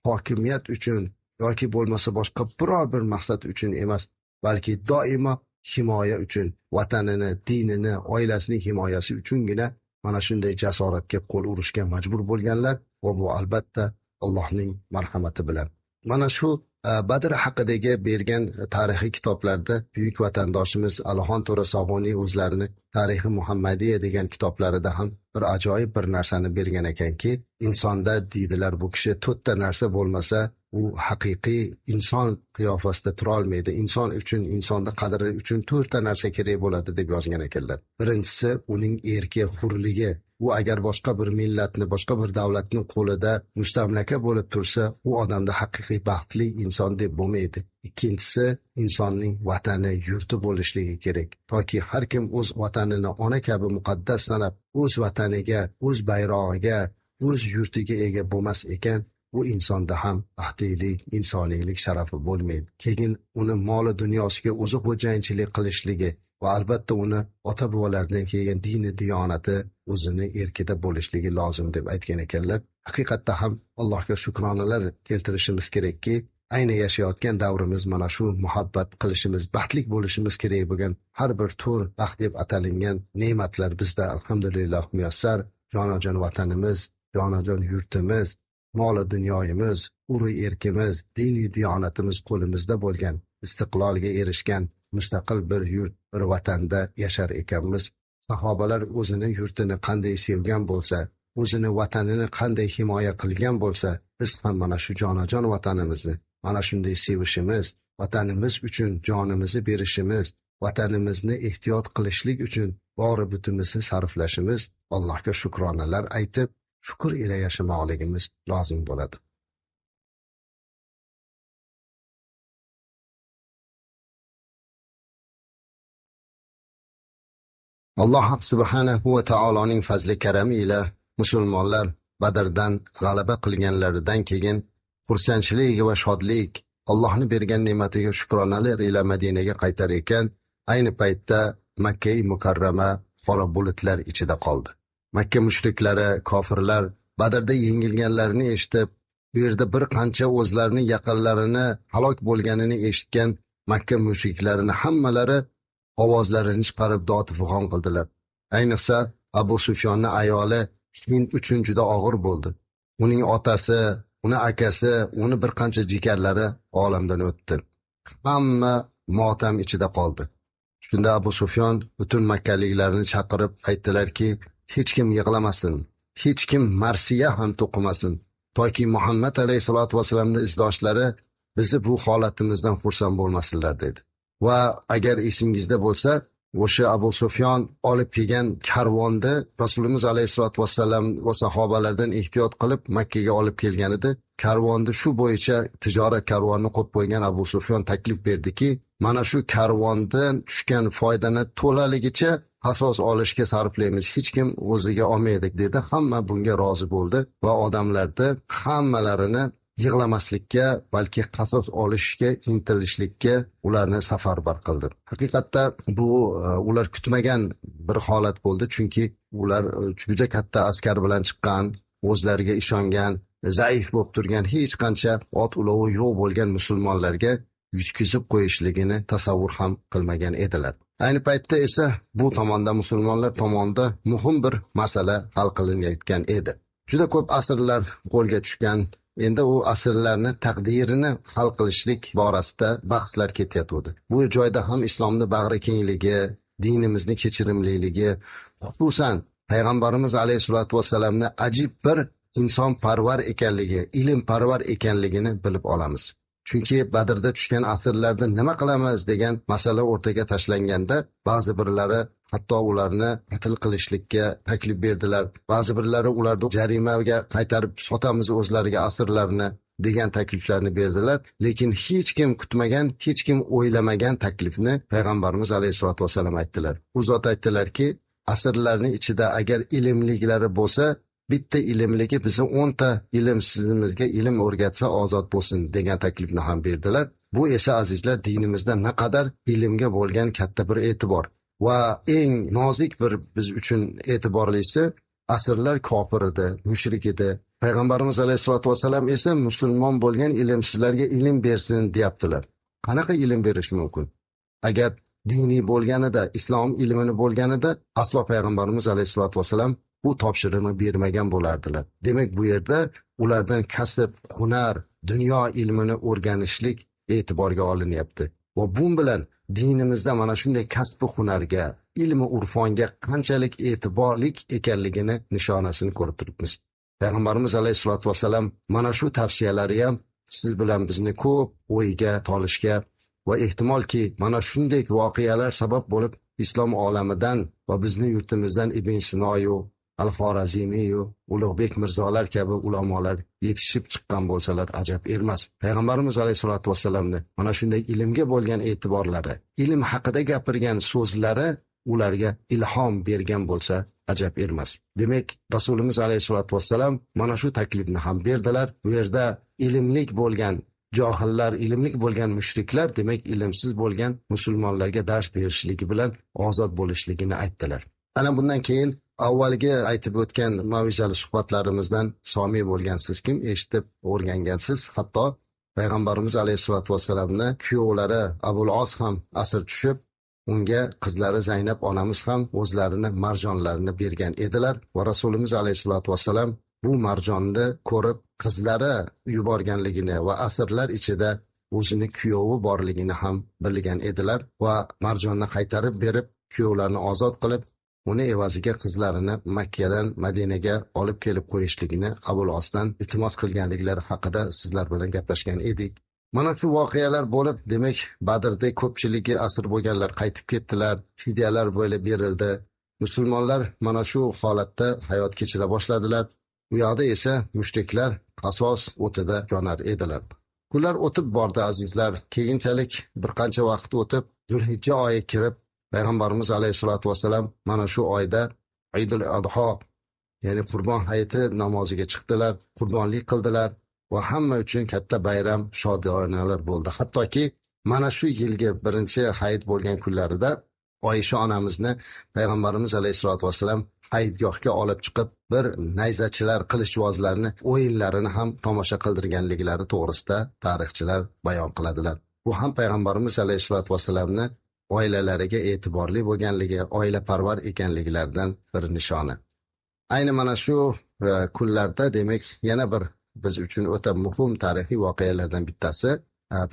hokimiyat uchun yoki bo'lmasa boshqa biror bir maqsad uchun emas, balki doimo himoya uchun, vatanini, dinini, oilasining himoyasi uchungina mana shunday jasoratga qo'l urishga majbur bo'lganlar va bu albatta Allohning marhamati bilan. Mana shu Badr haqidagi bergan tarixiy kitoblarda buyuk vatandoshimiz Alixon To'rasog'oniy o'zlarini Tarixi Muhammadiya degan kitoblarida ham bir ajoyib bir narsani bergan ekanki, insonda deydilar bu kishi 4 ta narsa bo'lmasa u haqiqiy inson qiyofasida tura olmaydi. Inson uchun, insonda qadri uchun 4 ta narsa kerak bo'ladi deb yozgan ekanlar. Birinchisi uning erki, hurligi, u agar boshqa bir millatni, boshqa bir davlatni qo'lida mustamlaka bo'lib tursa, u odamda haqiqiy baxtli inson deb bo'lmaydi. Ikkinchisi, insonning vatani, yurti bo'lishligi kerak. Toki har kim o'z vatanini ona kabi muqaddas sanab, o'z vataniga, o'z bayrog'iga, o'z yurtiga ega bo'lmas ekan, bu insonda ham baxtlilik, insoniylik sharafi bo'lmaydi. Keyin uni moli dunyosiga o'zi xo'jayinchilik qilishligi va albatta uni ota bobolardan kelgan dini diyonati o'zini erkida bo'lishligi lozim deb aytgan ekanlar. Haqiqatda ham Allohga shukronalar keltirishimiz kerakki, ayni yashayotgan davrimiz mana shu muhabbat qilishimiz, baxtlik bo'lishimiz kerak bo'lgan har bir tur baxt deb atalgan ne'matlar bizda alhamdulillah muyassar. Jonajon vatanimiz, jonajon yurtimiz, moli dunyoyimiz, uru erkimiz, diniy diyonatimiz qo'limizda bo'lgan, istiqlolga erishgan mustaqil bir yurt, bir vatanda yashar ekanmiz. Sahobalar o'zini yurtini qanday sevgan bo'lsa, o'zini vatanini qanday himoya qilgan bo'lsa, biz ham mana shu jonajon vatanimizni mana shunday sevishimiz, vatanimiz uchun jonimizni berishimiz, vatanimizni ehtiyot qilishlik uchun bori butimizni sarflashimiz, Allohga shukronalar aytib, shukr ila yashamoqligimiz lozim bo'ladi. Alloh subhanahu va taoloning fazli karami ila musulmonlar Badrdan g'alaba qilganlaridan keyin xursandchilik va shodlik, Allohning bergan ne'matiga shukronalar ila Madinaga qaytar ekan, ayni paytda Makka mukarrama qora bulutlar ichida qoldi. Makka mushriklari, kofirlar Badrda yengilganlarini eshitib, bu yerda bir qancha o'zlarining yaqinlarini halok bo'lganini eshitgan Makka mushriklarini hammalari ovozlarini chiqarib dod fig'on qildilar. Ayniqsa Abu Sufyonning ayoli Hind uchun juda og'ir bo'ldi. Uning otasi, uni akasi, uni bir qancha jigarlari olamdan o'tdi. Hamma motam ichida qoldi. Shunda Abu Sufyon butun makkaliklarni chaqirib aytdilarki, hech kim yig'lamasin, hech kim marsiya ham to'qimasin, toki Muhammad alayhisolatu vasallamning izdoshlari bizni bu holatimizdan xursand bo'lmasinlar dedi. Va agar esingizda bo'lsa, o'sha Abu Sufyon olib kelgan karvonda Rasulimiz alayhisolatu vasallam va sahobalardan ehtiyot qilib Makkaga olib kelgan edi. Karvonda shu bo'yicha tijorat karvonini qo'yib qo'ygan Abu Sufyon taklif berdiki, mana shu karvondan tushgan foydani to'laligicha qasos olishga sarflaymiz, hech kim o'ziga olmaydi dedi. Hamma bunga rozi bo'ldi va odamlarda hammalarini yig'lamaslikka, balki qasos olishga intilishlikka ularni safarbar qildi. Haqiqatda bu ular kutmagan bir holat bo'ldi, chunki ular juda katta askar bilan chiqqan, o'zlariga ishongan, zaif bo'lib turgan, hech qancha ot ulovi yo'q bo'lgan musulmonlarga yutqizib qo'yishligini tasavvur ham qilmagan edilar. Ayni paytda esa bu tomonda musulmonlar tomonida muhim bir masala hal qilinayotgan edi. Juda ko'p asrlar qo'lga tushgan, endi u asrlarni taqdirini hal qilishlik borasida bahslar ketyapti. Bu joyda ham islomning bag'ri kengligi, dinimizni kechirimliligi, xususan payg'ambarimiz alayhisolatu vasallamni ajib bir insonparvar ekanligi, ilmparvar ekanligini bilib olamiz. Chunki Badrda tushgan asrlarda nima qilamiz degan masala o'rtaga tashlanganda, ba'zi birlari hatto ularni qatl qilishlikka taklif berdilar. Ba'zi birlari ularni jarimaga qaytarib sotamiz o'zlariga asrlarni degan takliflarni berdilar. Lekin hech kim kutmagan, hech kim o'ylamagan taklifni payg'ambarimiz alayhisolatu vasallam aytdilar. U zot aytdilarki, asrlarning ichida agar ilmliklari bo'lsa, bitta ilmligi bizni 10 ta ilmsizimizga ilm o'rgatsa ozod bo'lsin degan taklifni ham berdilar. Bu esa azizlar dinimizda naqadar ilmga bo'lgan katta bir e'tibor va eng nozik bir biz uchun e'tiborlisi asrlar kofir edi, mushrik edi. Payg'ambarimiz alayhisolatu vasallam esa musulmon bo'lgan ilmsizlarga ilm bersin deyaptilar. Qanaqa ilm berish mumkin? Agar diniy bo'lganida, islom ilmini bo'lganida aslo payg'ambarimiz alayhisolatu vasallam bu topshiriqni bermagan bo'lardilar. Demak, bu yerda ulardan kasb, hunar, dunyo ilmini o'rganishlik e'tiborga olinyapti. Va bu bilan dinimizda mana shunday kasb hunarga, ilmi urfonga qanchalik e'tiborlik ekanligini nishonasini ko'rib turibmiz. Payg'ambarimiz alayhisolatu vasallam mana shu tavsiyalari ham siz bilan bizni ko'p o'yga tolishga va ehtimolki mana shunday voqealar sabab bo'lib islom olamidan va bizning yurtimizdan Ibn Sinoyu al-Xorazimiy, Ulug'bek Mirzolar kabi ulamolar yetishib chiqqan bo'lsalar ajab emas. Payg'ambarimiz alayhisolatu vassalamni mana shunday ilmga bo'lgan e'tiborlari, ilm haqida gapirgan so'zlari ularga ilhom bergan bo'lsa ajab emas. Demak, Rasulimiz alayhisolatu vassalam mana shu taklifni ham berdilar. Bu yerda ilmlik bo'lgan johillar, ilmlik bo'lgan mushriklar, demak ilmsiz bo'lgan musulmonlarga dars berishligi bilan ozod bo'lishligini aytdilar. Ana bundan keyin avvalgi aytib o'tgan mavizali suhbatlarimizdan somi bo'lgansiz, kim eshitib o'rgangansiz. Hatto payg'ambarimiz alayhisolatu vassalamni kuyovlari Abul Os ham asir tushib, unga qizlari Zaynab onamiz ham o'zlarini marjonlarini bergan edilar va Rasulimiz alayhisolatu vassalam bu marjonni ko'rib qizlari yuborganligini va asrlar ichida o'zini kuyovi borligini ham bilgan edilar va marjonni qaytarib berib, kuyovlarni ozod qilib, uni evaziga qizlarini Makkadan Madinaga olib kelib qo'yishligini Abul Osdan iltimos qilganliklari haqida sizlar bilan gaplashgan edik. Mana shu voqealar bo'lib, demak, Badrda ko'pchiligi asir bo'lganlar qaytib ketdilar, fidyalar bo'lib berildi. Musulmonlar mana shu holatda hayot kechira boshladilar. Bu yoqda esa mushriklar qasos o'tida yonar edilar. Kunlar o'tib bordi azizlar. Keyinchalik bir qancha vaqt o'tib, Zulhijja oyi kirib, payg'ambarimiz alayhisolatu vassalam mana shu oyda Eidul Adho, ya'ni Qurbon hayiti namoziga chiqdilar, qurbonlik qildilar va hamma uchun katta bayram, shodiyonalar bo'ldi. Hattoki mana shu yilgi birinchi hayit bo'lgan kunlarida Oysha onamizni payg'ambarimiz alayhisolatu vassalam hayitgohga olib chiqib, bir nayzachilar, qilichbozlarni o'yinlarini ham tomosha qildirganliklari to'g'risida tarixchilar bayon qiladilar. Bu ham payg'ambarimiz alayhisolatu vassalamni oilalariga e'tiborli bo'lganligi, oilaparvar ekanliklaridan bir nishoni. Ayni mana shu kunlarda demak yana bir biz uchun o'ta muhim tarixiy voqealardan bittasi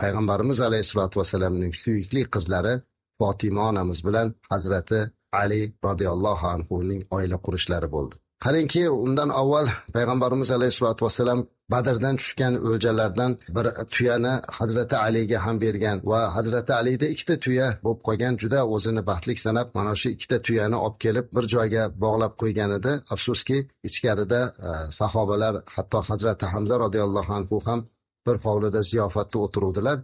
payg'ambarimiz alayhisolatu vassalamning suyukli qizlari Fatima onamiz bilan Hazrati Ali radhiyallohu anhuning oila qurishlari bo'ldi. Qarangki, undan avval payg'ambarimiz alayhisolatu vassalam Badrdan tushgan o'ljalardan bir tuyani Hazrati Aliga ham bergan va Hazrati Alida ikkita tuya bo'lib qolgan, juda o'zini baxtli sanab mana shu ikkita tuyani olib kelib bir joyga bog'lab qo'ygan edi. Afsuski, ichkarida sahobalar, hatto Hazrati Hamza radhiyallohu anhu ham bir hovlida ziyofatda o'tiruvdilar.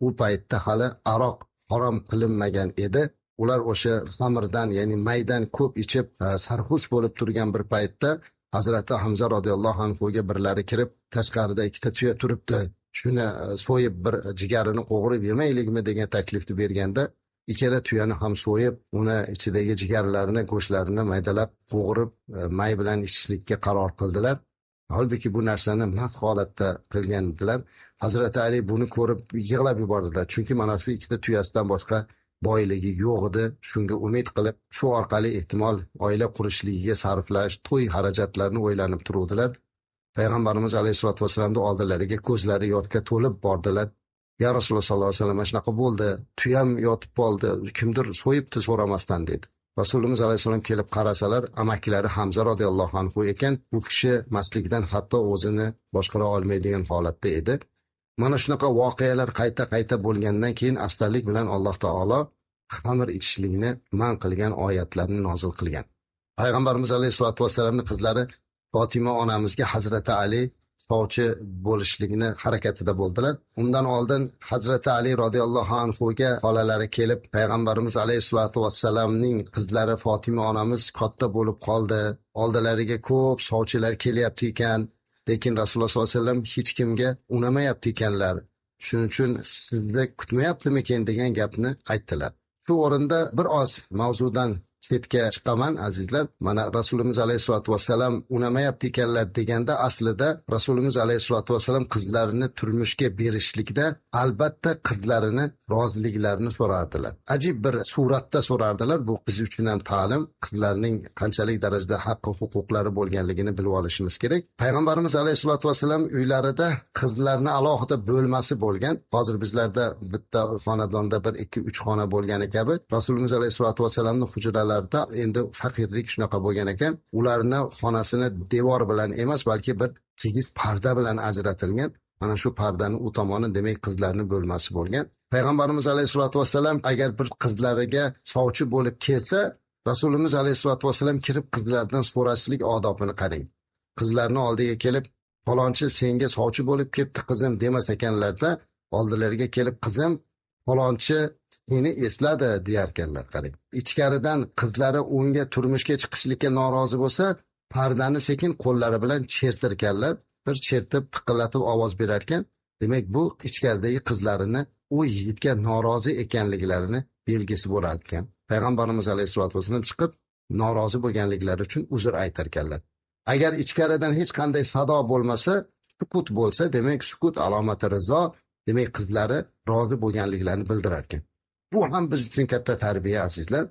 U paytda hali aroq harom qilinmagan edi. Ular o'sha xamirdan, ya'ni maydan ko'p ichib sarxush bo'lib turgan bir paytda Hazrati Hamza radhiyallohu anhuga birlari kirib, tashqarida ikkita tuya turibdi, shuni so'yib bir jigarini qo'g'irib yemaylikmi degan taklifni berganda, ikkala tuyani ham so'yib, uni ichidagi jigarlarini, go'shtlarini maydalab qo'g'irib, may bilan ichishlikka qaror qildilar. Halbuki bu narsani mast holatda qilgandilar. Hazrati Ali buni ko'rib yig'lab yubordilar, chunki mana shu ikkita tuyasidan boshqa boyligi yo'q edi. Shunga umid qilib, shu orqali ehtimol oila qurishligiga sarflash, to'y xarajatlarini o'ylanib turuvdilar. Payg'ambarimiz alayhisolatu vassalamning oldilariga ko'zlari yodga to'lib bordilar. Ya Rasululloh sollallohu alayhi vasallam, shunaqa bo'ldi, tuyam yotib qoldi, kimdir so'yibdi so'ramasdan dedi. Rasulimiz alayhisalom kelib qarasalar, amakilari Hamza radhiyallohu anhu ekan. Bu kishi mastlikdan hatto o'zini boshqara olmaydigan holatda edi. Mana shunaqa voqealar qayta bo'lgandan keyin astalik bilan Alloh taolo xamir ichishlikni man qilgan oyatlarni nozil qilgan. Payg'ambarimiz alayhisolatu vassalamning qizlari Fatima onamizga Hazrati Ali sovchi bo'lishligini harakatida bo'ldilar. Undan oldin Hazrati Ali radhiyallohu anhuga xolalari kelib, payg'ambarimiz alayhisolatu vassalamning qizlari Fatima onamiz katta bo'lib qoldi, oldilariga ko'p sovchilar kelyapti ekan, lekin Rasululloh sollallohu alayhi vasallam hech kimga unamayapti ekanlar. Shuning uchun sizni kutmayaptimikin degan gapni aytdilar. Shu o'rinda bir oz mavzudan chetga chiqaman azizlar. Mana Rasulimiz alayhisolatu vassalam unamayapti ekanlar deganda aslida Rasulimiz alayhisolatu vassalam qizlarini turmushga berishlikda albatta qizlarini roziliklarini so'rardilar. Ajib bir suratda so'rardilar. Bu biz uchun ham ta'lim, qizlarning qanchalik darajada haqqi, huquqlari bo'lganligini bilib olishimiz kerak. Payg'ambarimiz alayhisolatu vassalam uylarida qizlarni alohida bo'lmasi bo'lgan. Hozir bizlarda bitta xonadonda 1-2-3 xona bo'lgani kabi Rasulimiz alayhisolatu vassalamning hujralari endi faqirlik shunaqa bo'lgan ekan, ularni xonasini devor bilan emas, balki bir tegiz parda bilan ajratilgan. Mana shu pardani u tomoni demak qizlarning bo'lmasi bo'lgan. Payg'ambarimiz alayhisolatu vassalam agar bir qizlariga sovchi bo'lib kelsa, Rasulimiz alayhissalotu vassalam kirib qizlardan so'rashlik odobini qarang. Qizlarni oldiga kelib, falonchi senga sovchi bo'lib kelibdi qizim demas ekanlarda, oldilariga kelib qizim falonchi seni esladi deyarkanlar. Qarang. Ichkaridan qizlari unga turmushga chiqishlikka norozi bo'lsa, pardani sekin qo'llari bilan chertirkanlar. Bir chertib, piqillatib ovoz berarkan, demak bu ichkaridagi qizlarini u yigitga norozi ekanliklarini belgisi bo'lar ekan. Payg'ambarimiz alayhissalotu vassalam chiqib norozi bo'lganliklari uchun uzr aytarkanlar. Agar ichkaridan hech qanday sado bo'lmasa, sukut bo'lsa, demak sukut alomati rizo, demak qizlari rozi bo'lganliklarini bildirar ekan. Bu ham biz uchun katta tarbiya azizlar.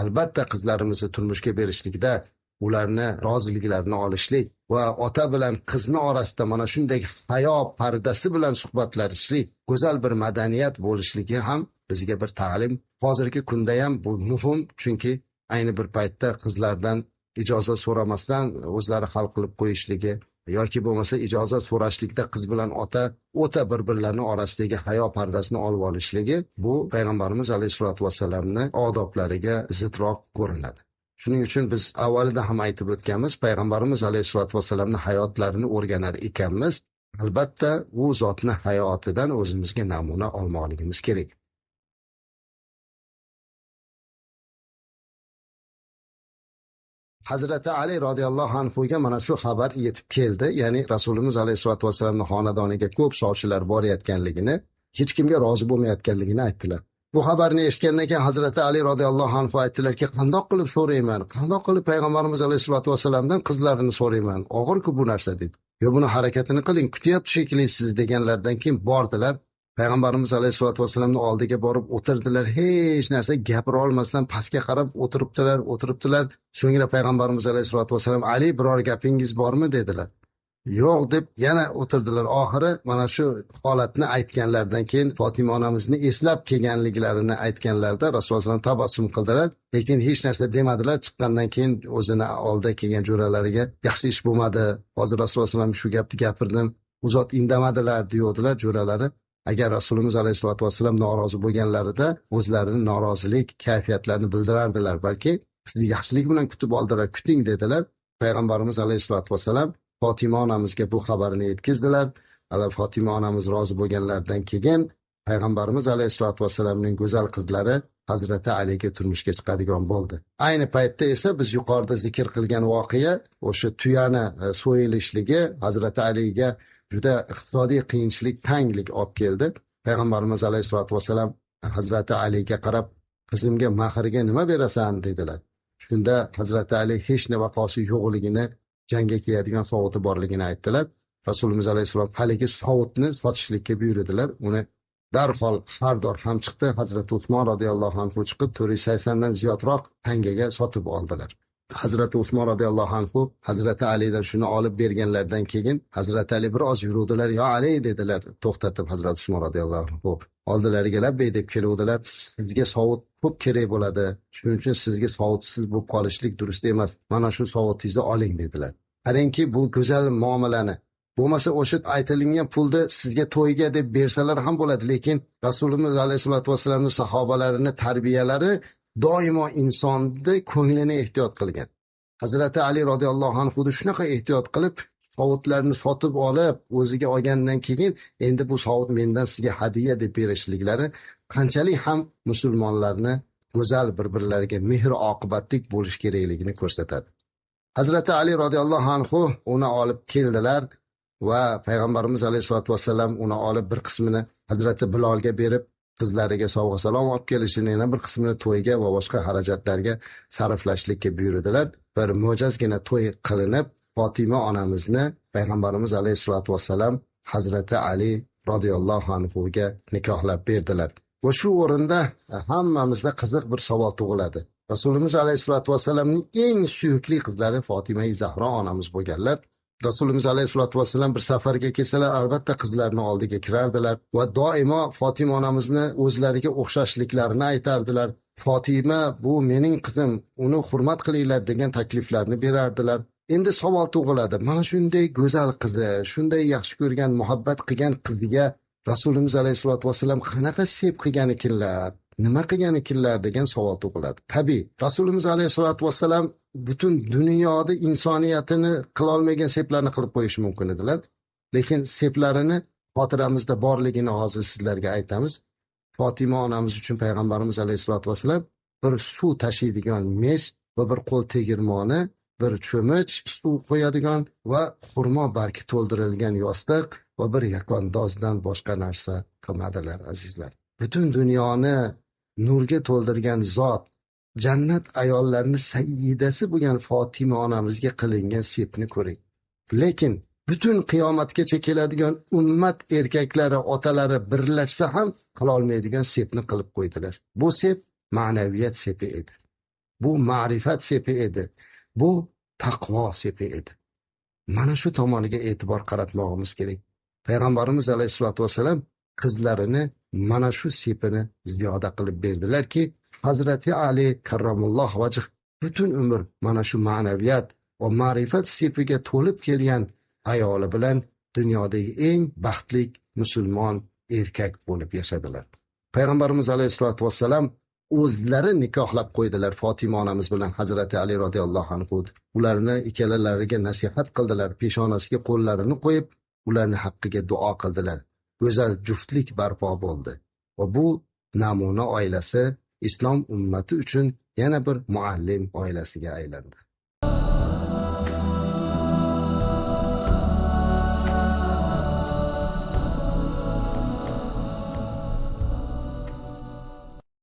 Albatta qizlarimizni turmushga berishlikda ularni roziliklarini olishlik va ota bilan qizni orasida mana shunday hayo pardasi bilan suhbatlashishlik, go'zal bir madaniyat bo'lishligi ham bizga bir ta'lim. Hozirgi kunda ham bu muhim, chunki ayni bir paytda qizlardan ijozat so'ramasdan o'zlari hal qilib qo'yishligi yoki bo'lmasa ijozat so'rashlikda qiz bilan ota o'ta bir-birlarini orasidagi hayo pardasini olib olishligi, bu payg'ambarimiz alayhissalotu vassalamning odoblariga zidroq ko'rinadi. Shuning uchun biz avvalida ham aytib o'tganmiz, payg'ambarimiz alayhissalotu vassalamning hayotlarini o'rganar ekanmiz. Albatta, u zotni hayotidan o'zimizga namuna olmoqligimiz kerak. Hazrati Ali radhiyallohu anhuga mana shu xabar yetib keldi. Ya'ni Rasulimiz alayhissalotu vassalamning xonadoniga ko'p sovchilar borayotganligini, hech kimga rozi bo'lmayotganligini aytdilar. Bu xabarni eshitgandan keyin Hazrati Ali radhiyallohu anhu aytdilarki, qandoq qilib so'rayman? Qandoq qilib payg'ambarimiz alayhissalotu vassalamdan qizlarini so'rayman? Og'ir-ku bu narsa dedi. Yo, buni harakatini qiling, kutyapti shekilli siz deganlardan keyin bordilar. Payg'ambarimiz alayhissalotu vassalamning oldiga borib o'tirdilar. Hech narsa gapira olmasdan pastga qarab o'tiribdilar. So'ngra payg'ambarimiz alayhissalotu vassalam, "Ali, biror gapingiz bormi?" dedilar. Yo'q deb yana o'tirdilar. Oxiri mana shu holatni aytganlardan keyin Fatima onamizni eslab kelganliklarini aytganlarda Rasululloh sollallohu alayhi vasallam tabassum qildilar, lekin hech narsa demadilar. Chiqqandan keyin o'zini oldiga kelgan jo'ralariga, "Yaxshi ish bo'lmadi. Hozir Rasululloh sollallohu alayhi vasallam shu gapni gapirdim. U zot indamadilar" deyodilar jo'ralari. Agar Rasulimiz alayhissalotu vassalam norozi bo'lganlarida o'zlarining norozilik kayfiyatlarini bildirardilar, balki sizni yaxshilik bilan kutib oldilar, kuting dedilar. Payg'ambarimiz alayhissalotu vassalam Fatima onamizga bu xabarni yetkazdilar. Fatima onamiz rozi bo'lganlardan keyin payg'ambarimiz alayhissalotu vassalamning go'zal qizlari Hazrati Aliga turmushga chiqadigan bo'ldi. Ayni paytda esa biz yuqorida zikr qilgan voqea, o'sha tuyani so'yilishligi Hazrati Aliga juda iqtisodiy qiyinchilik, tanglik olib keldi. Payg'ambarimiz alayhissalotu vassalam Hazrati Aliga qarab, "Qizimga mahrga nima berasan?" dedilar. Shunda Hazrati Ali hech nima vaqosi yo'qligini, jangga kiyadigan sovuti borligini aytdilar. Rasulimiz alayhissalom haligi sovutni sotishlikka buyurdilar. Uni darhol xaridor ham chiqdi. Hazrati Usmon radhiyallohu anhu chiqib 480 dan ziyodroq tangaga sotib oldilar. Hazrati Usmon radhiyallohu anhu Hazrati Alidan shuni olib berganlardan keyin Hazrati Ali biroz yuruvdilar. "Ya Ali" dedilar, to'xtatib Hazrati Usmon radhiyallohu anhu oldilariga labbay deb keluvdilar. "Sizga sovut ko'p kerak bo'ladi. Shuning uchun sizga sovutsiz bo'lib qolishlik durust emas. Mana shu sovutingizni oling" dedilar. Qarangki, bu go'zal muomalani, bo'lmasa o'sha aytilgan pulni sizga to'yga deb bersalar ham bo'ladi, lekin Rasulimiz alayhisolatu vasallamning sahobalarini tarbiyalari doimo insonni ko'nglini ehtiyot qilgan. Hazrati Ali radhiyallohu anhu shunaqa ehtiyot qilib, sovutlarni sotib olib, o'ziga olgandan keyin endi bu sovut mendan sizga hadiya deb berishliklari qanchalik ham musulmonlarni go'zal bir-birlariga mehr oqibatlik bo'lish kerakligini ko'rsatadi. Hazrati Ali radhiyallohu anhu uni olib keldilar va payg'ambarimiz alayhisolatu vasallam uni olib bir qismini Hazrati Bilolga berib, qizlariga sovg'a salom olib kelishini, yana bir qismini to'yga va boshqa xarajatlarga sarflashlikka buyurdilar. Bir mo'jazgina to'y qilinib, Fatima onamizni payg'ambarimiz alayhisolatu vasallam Hazrati Ali radhiyallohu anhu ga nikohlab berdilar. Va shu o'rinda hammamizda qiziq bir savol tug'iladi. Rasulimiz alayhisolatu vasallamning eng suyukli qizlari Fatima Zahro onamiz bo'lganlar. Rasulimiz alayhisolatu vasallam bir safarga kelsalar, albatta qizlarning oldiga kirardilar va doimo Fatima onamizni o'zlariga o'xshashliklarini aytardilar. Fatima bu mening qizim, uni hurmat qilinglar degan takliflarni berardilar. Endi savol tug'iladi. Mana shunday go'zal qizi, shunday yaxshi ko'rgan, muhabbat qilgan qiziga Rasulimiz alayhisolatu vasallam qanaqa sep qilgan ekanlar? nima qilgan ekanlar degan savol tug'iladi. Tabiiy, Rasulimiz alayhissalatu vassalam butun dunyoda insoniyatini qilolmagan seplarni qilib qo'yishi mumkin edilar. Lekin seplarini xotiramizda borligini hozir sizlarga aytamiz. Fatima onamiz uchun payg'ambarimiz alayhissalatu vassalam bir suv tashiydigan mesh va bir qo'l tegirmoni, bir cho'mich suv qo'yadigan va xurmo bargi to'ldirilgan yostiq va bir yakondozdan boshqa narsa qilmadilar, azizlar. Butun dunyoni nurga to'ldirgan zot, jannat ayollarini sayyidasi bo'lgan Fatima onamizga qilingan sepni ko'ring. Lekin butun qiyomatgacha keladigan ummat erkaklari, otalari birlashsa ham qilolmaydigan sepni qilib qo'ydilar. Bu sep ma'naviyat sepi edi. Bu ma'rifat sepi edi. Bu taqvo sepi edi. Mana shu tomoniga e'tibor qaratmog'imiz kerak. Payg'ambarimiz alayhissalatu vassalam qizlarini mana shu sepini ziyoda qilib berdilarki, Hazrati Ali karramulloh vajh butun umr mana shu ma'naviyat va ma'rifat sepiga to'lib kelgan ayoli bilan dunyodagi eng baxtli musulmon erkak bo'lib yashadilar. Payg'ambarimiz alayhissalatu vassalam o'zlari nikohlab qo'ydilar Fatima onamiz bilan Hazrati Ali radhiyallohu anhu. Ularni ikkalalariga nasihat qildilar, peshonasiga qo'llarini qo'yib, ularni haqqiga duo qildilar. Go'zal juftlik barpo bo'ldi. Va bu namuna oilasi islom ummati uchun yana bir muallim oilasiga aylandi.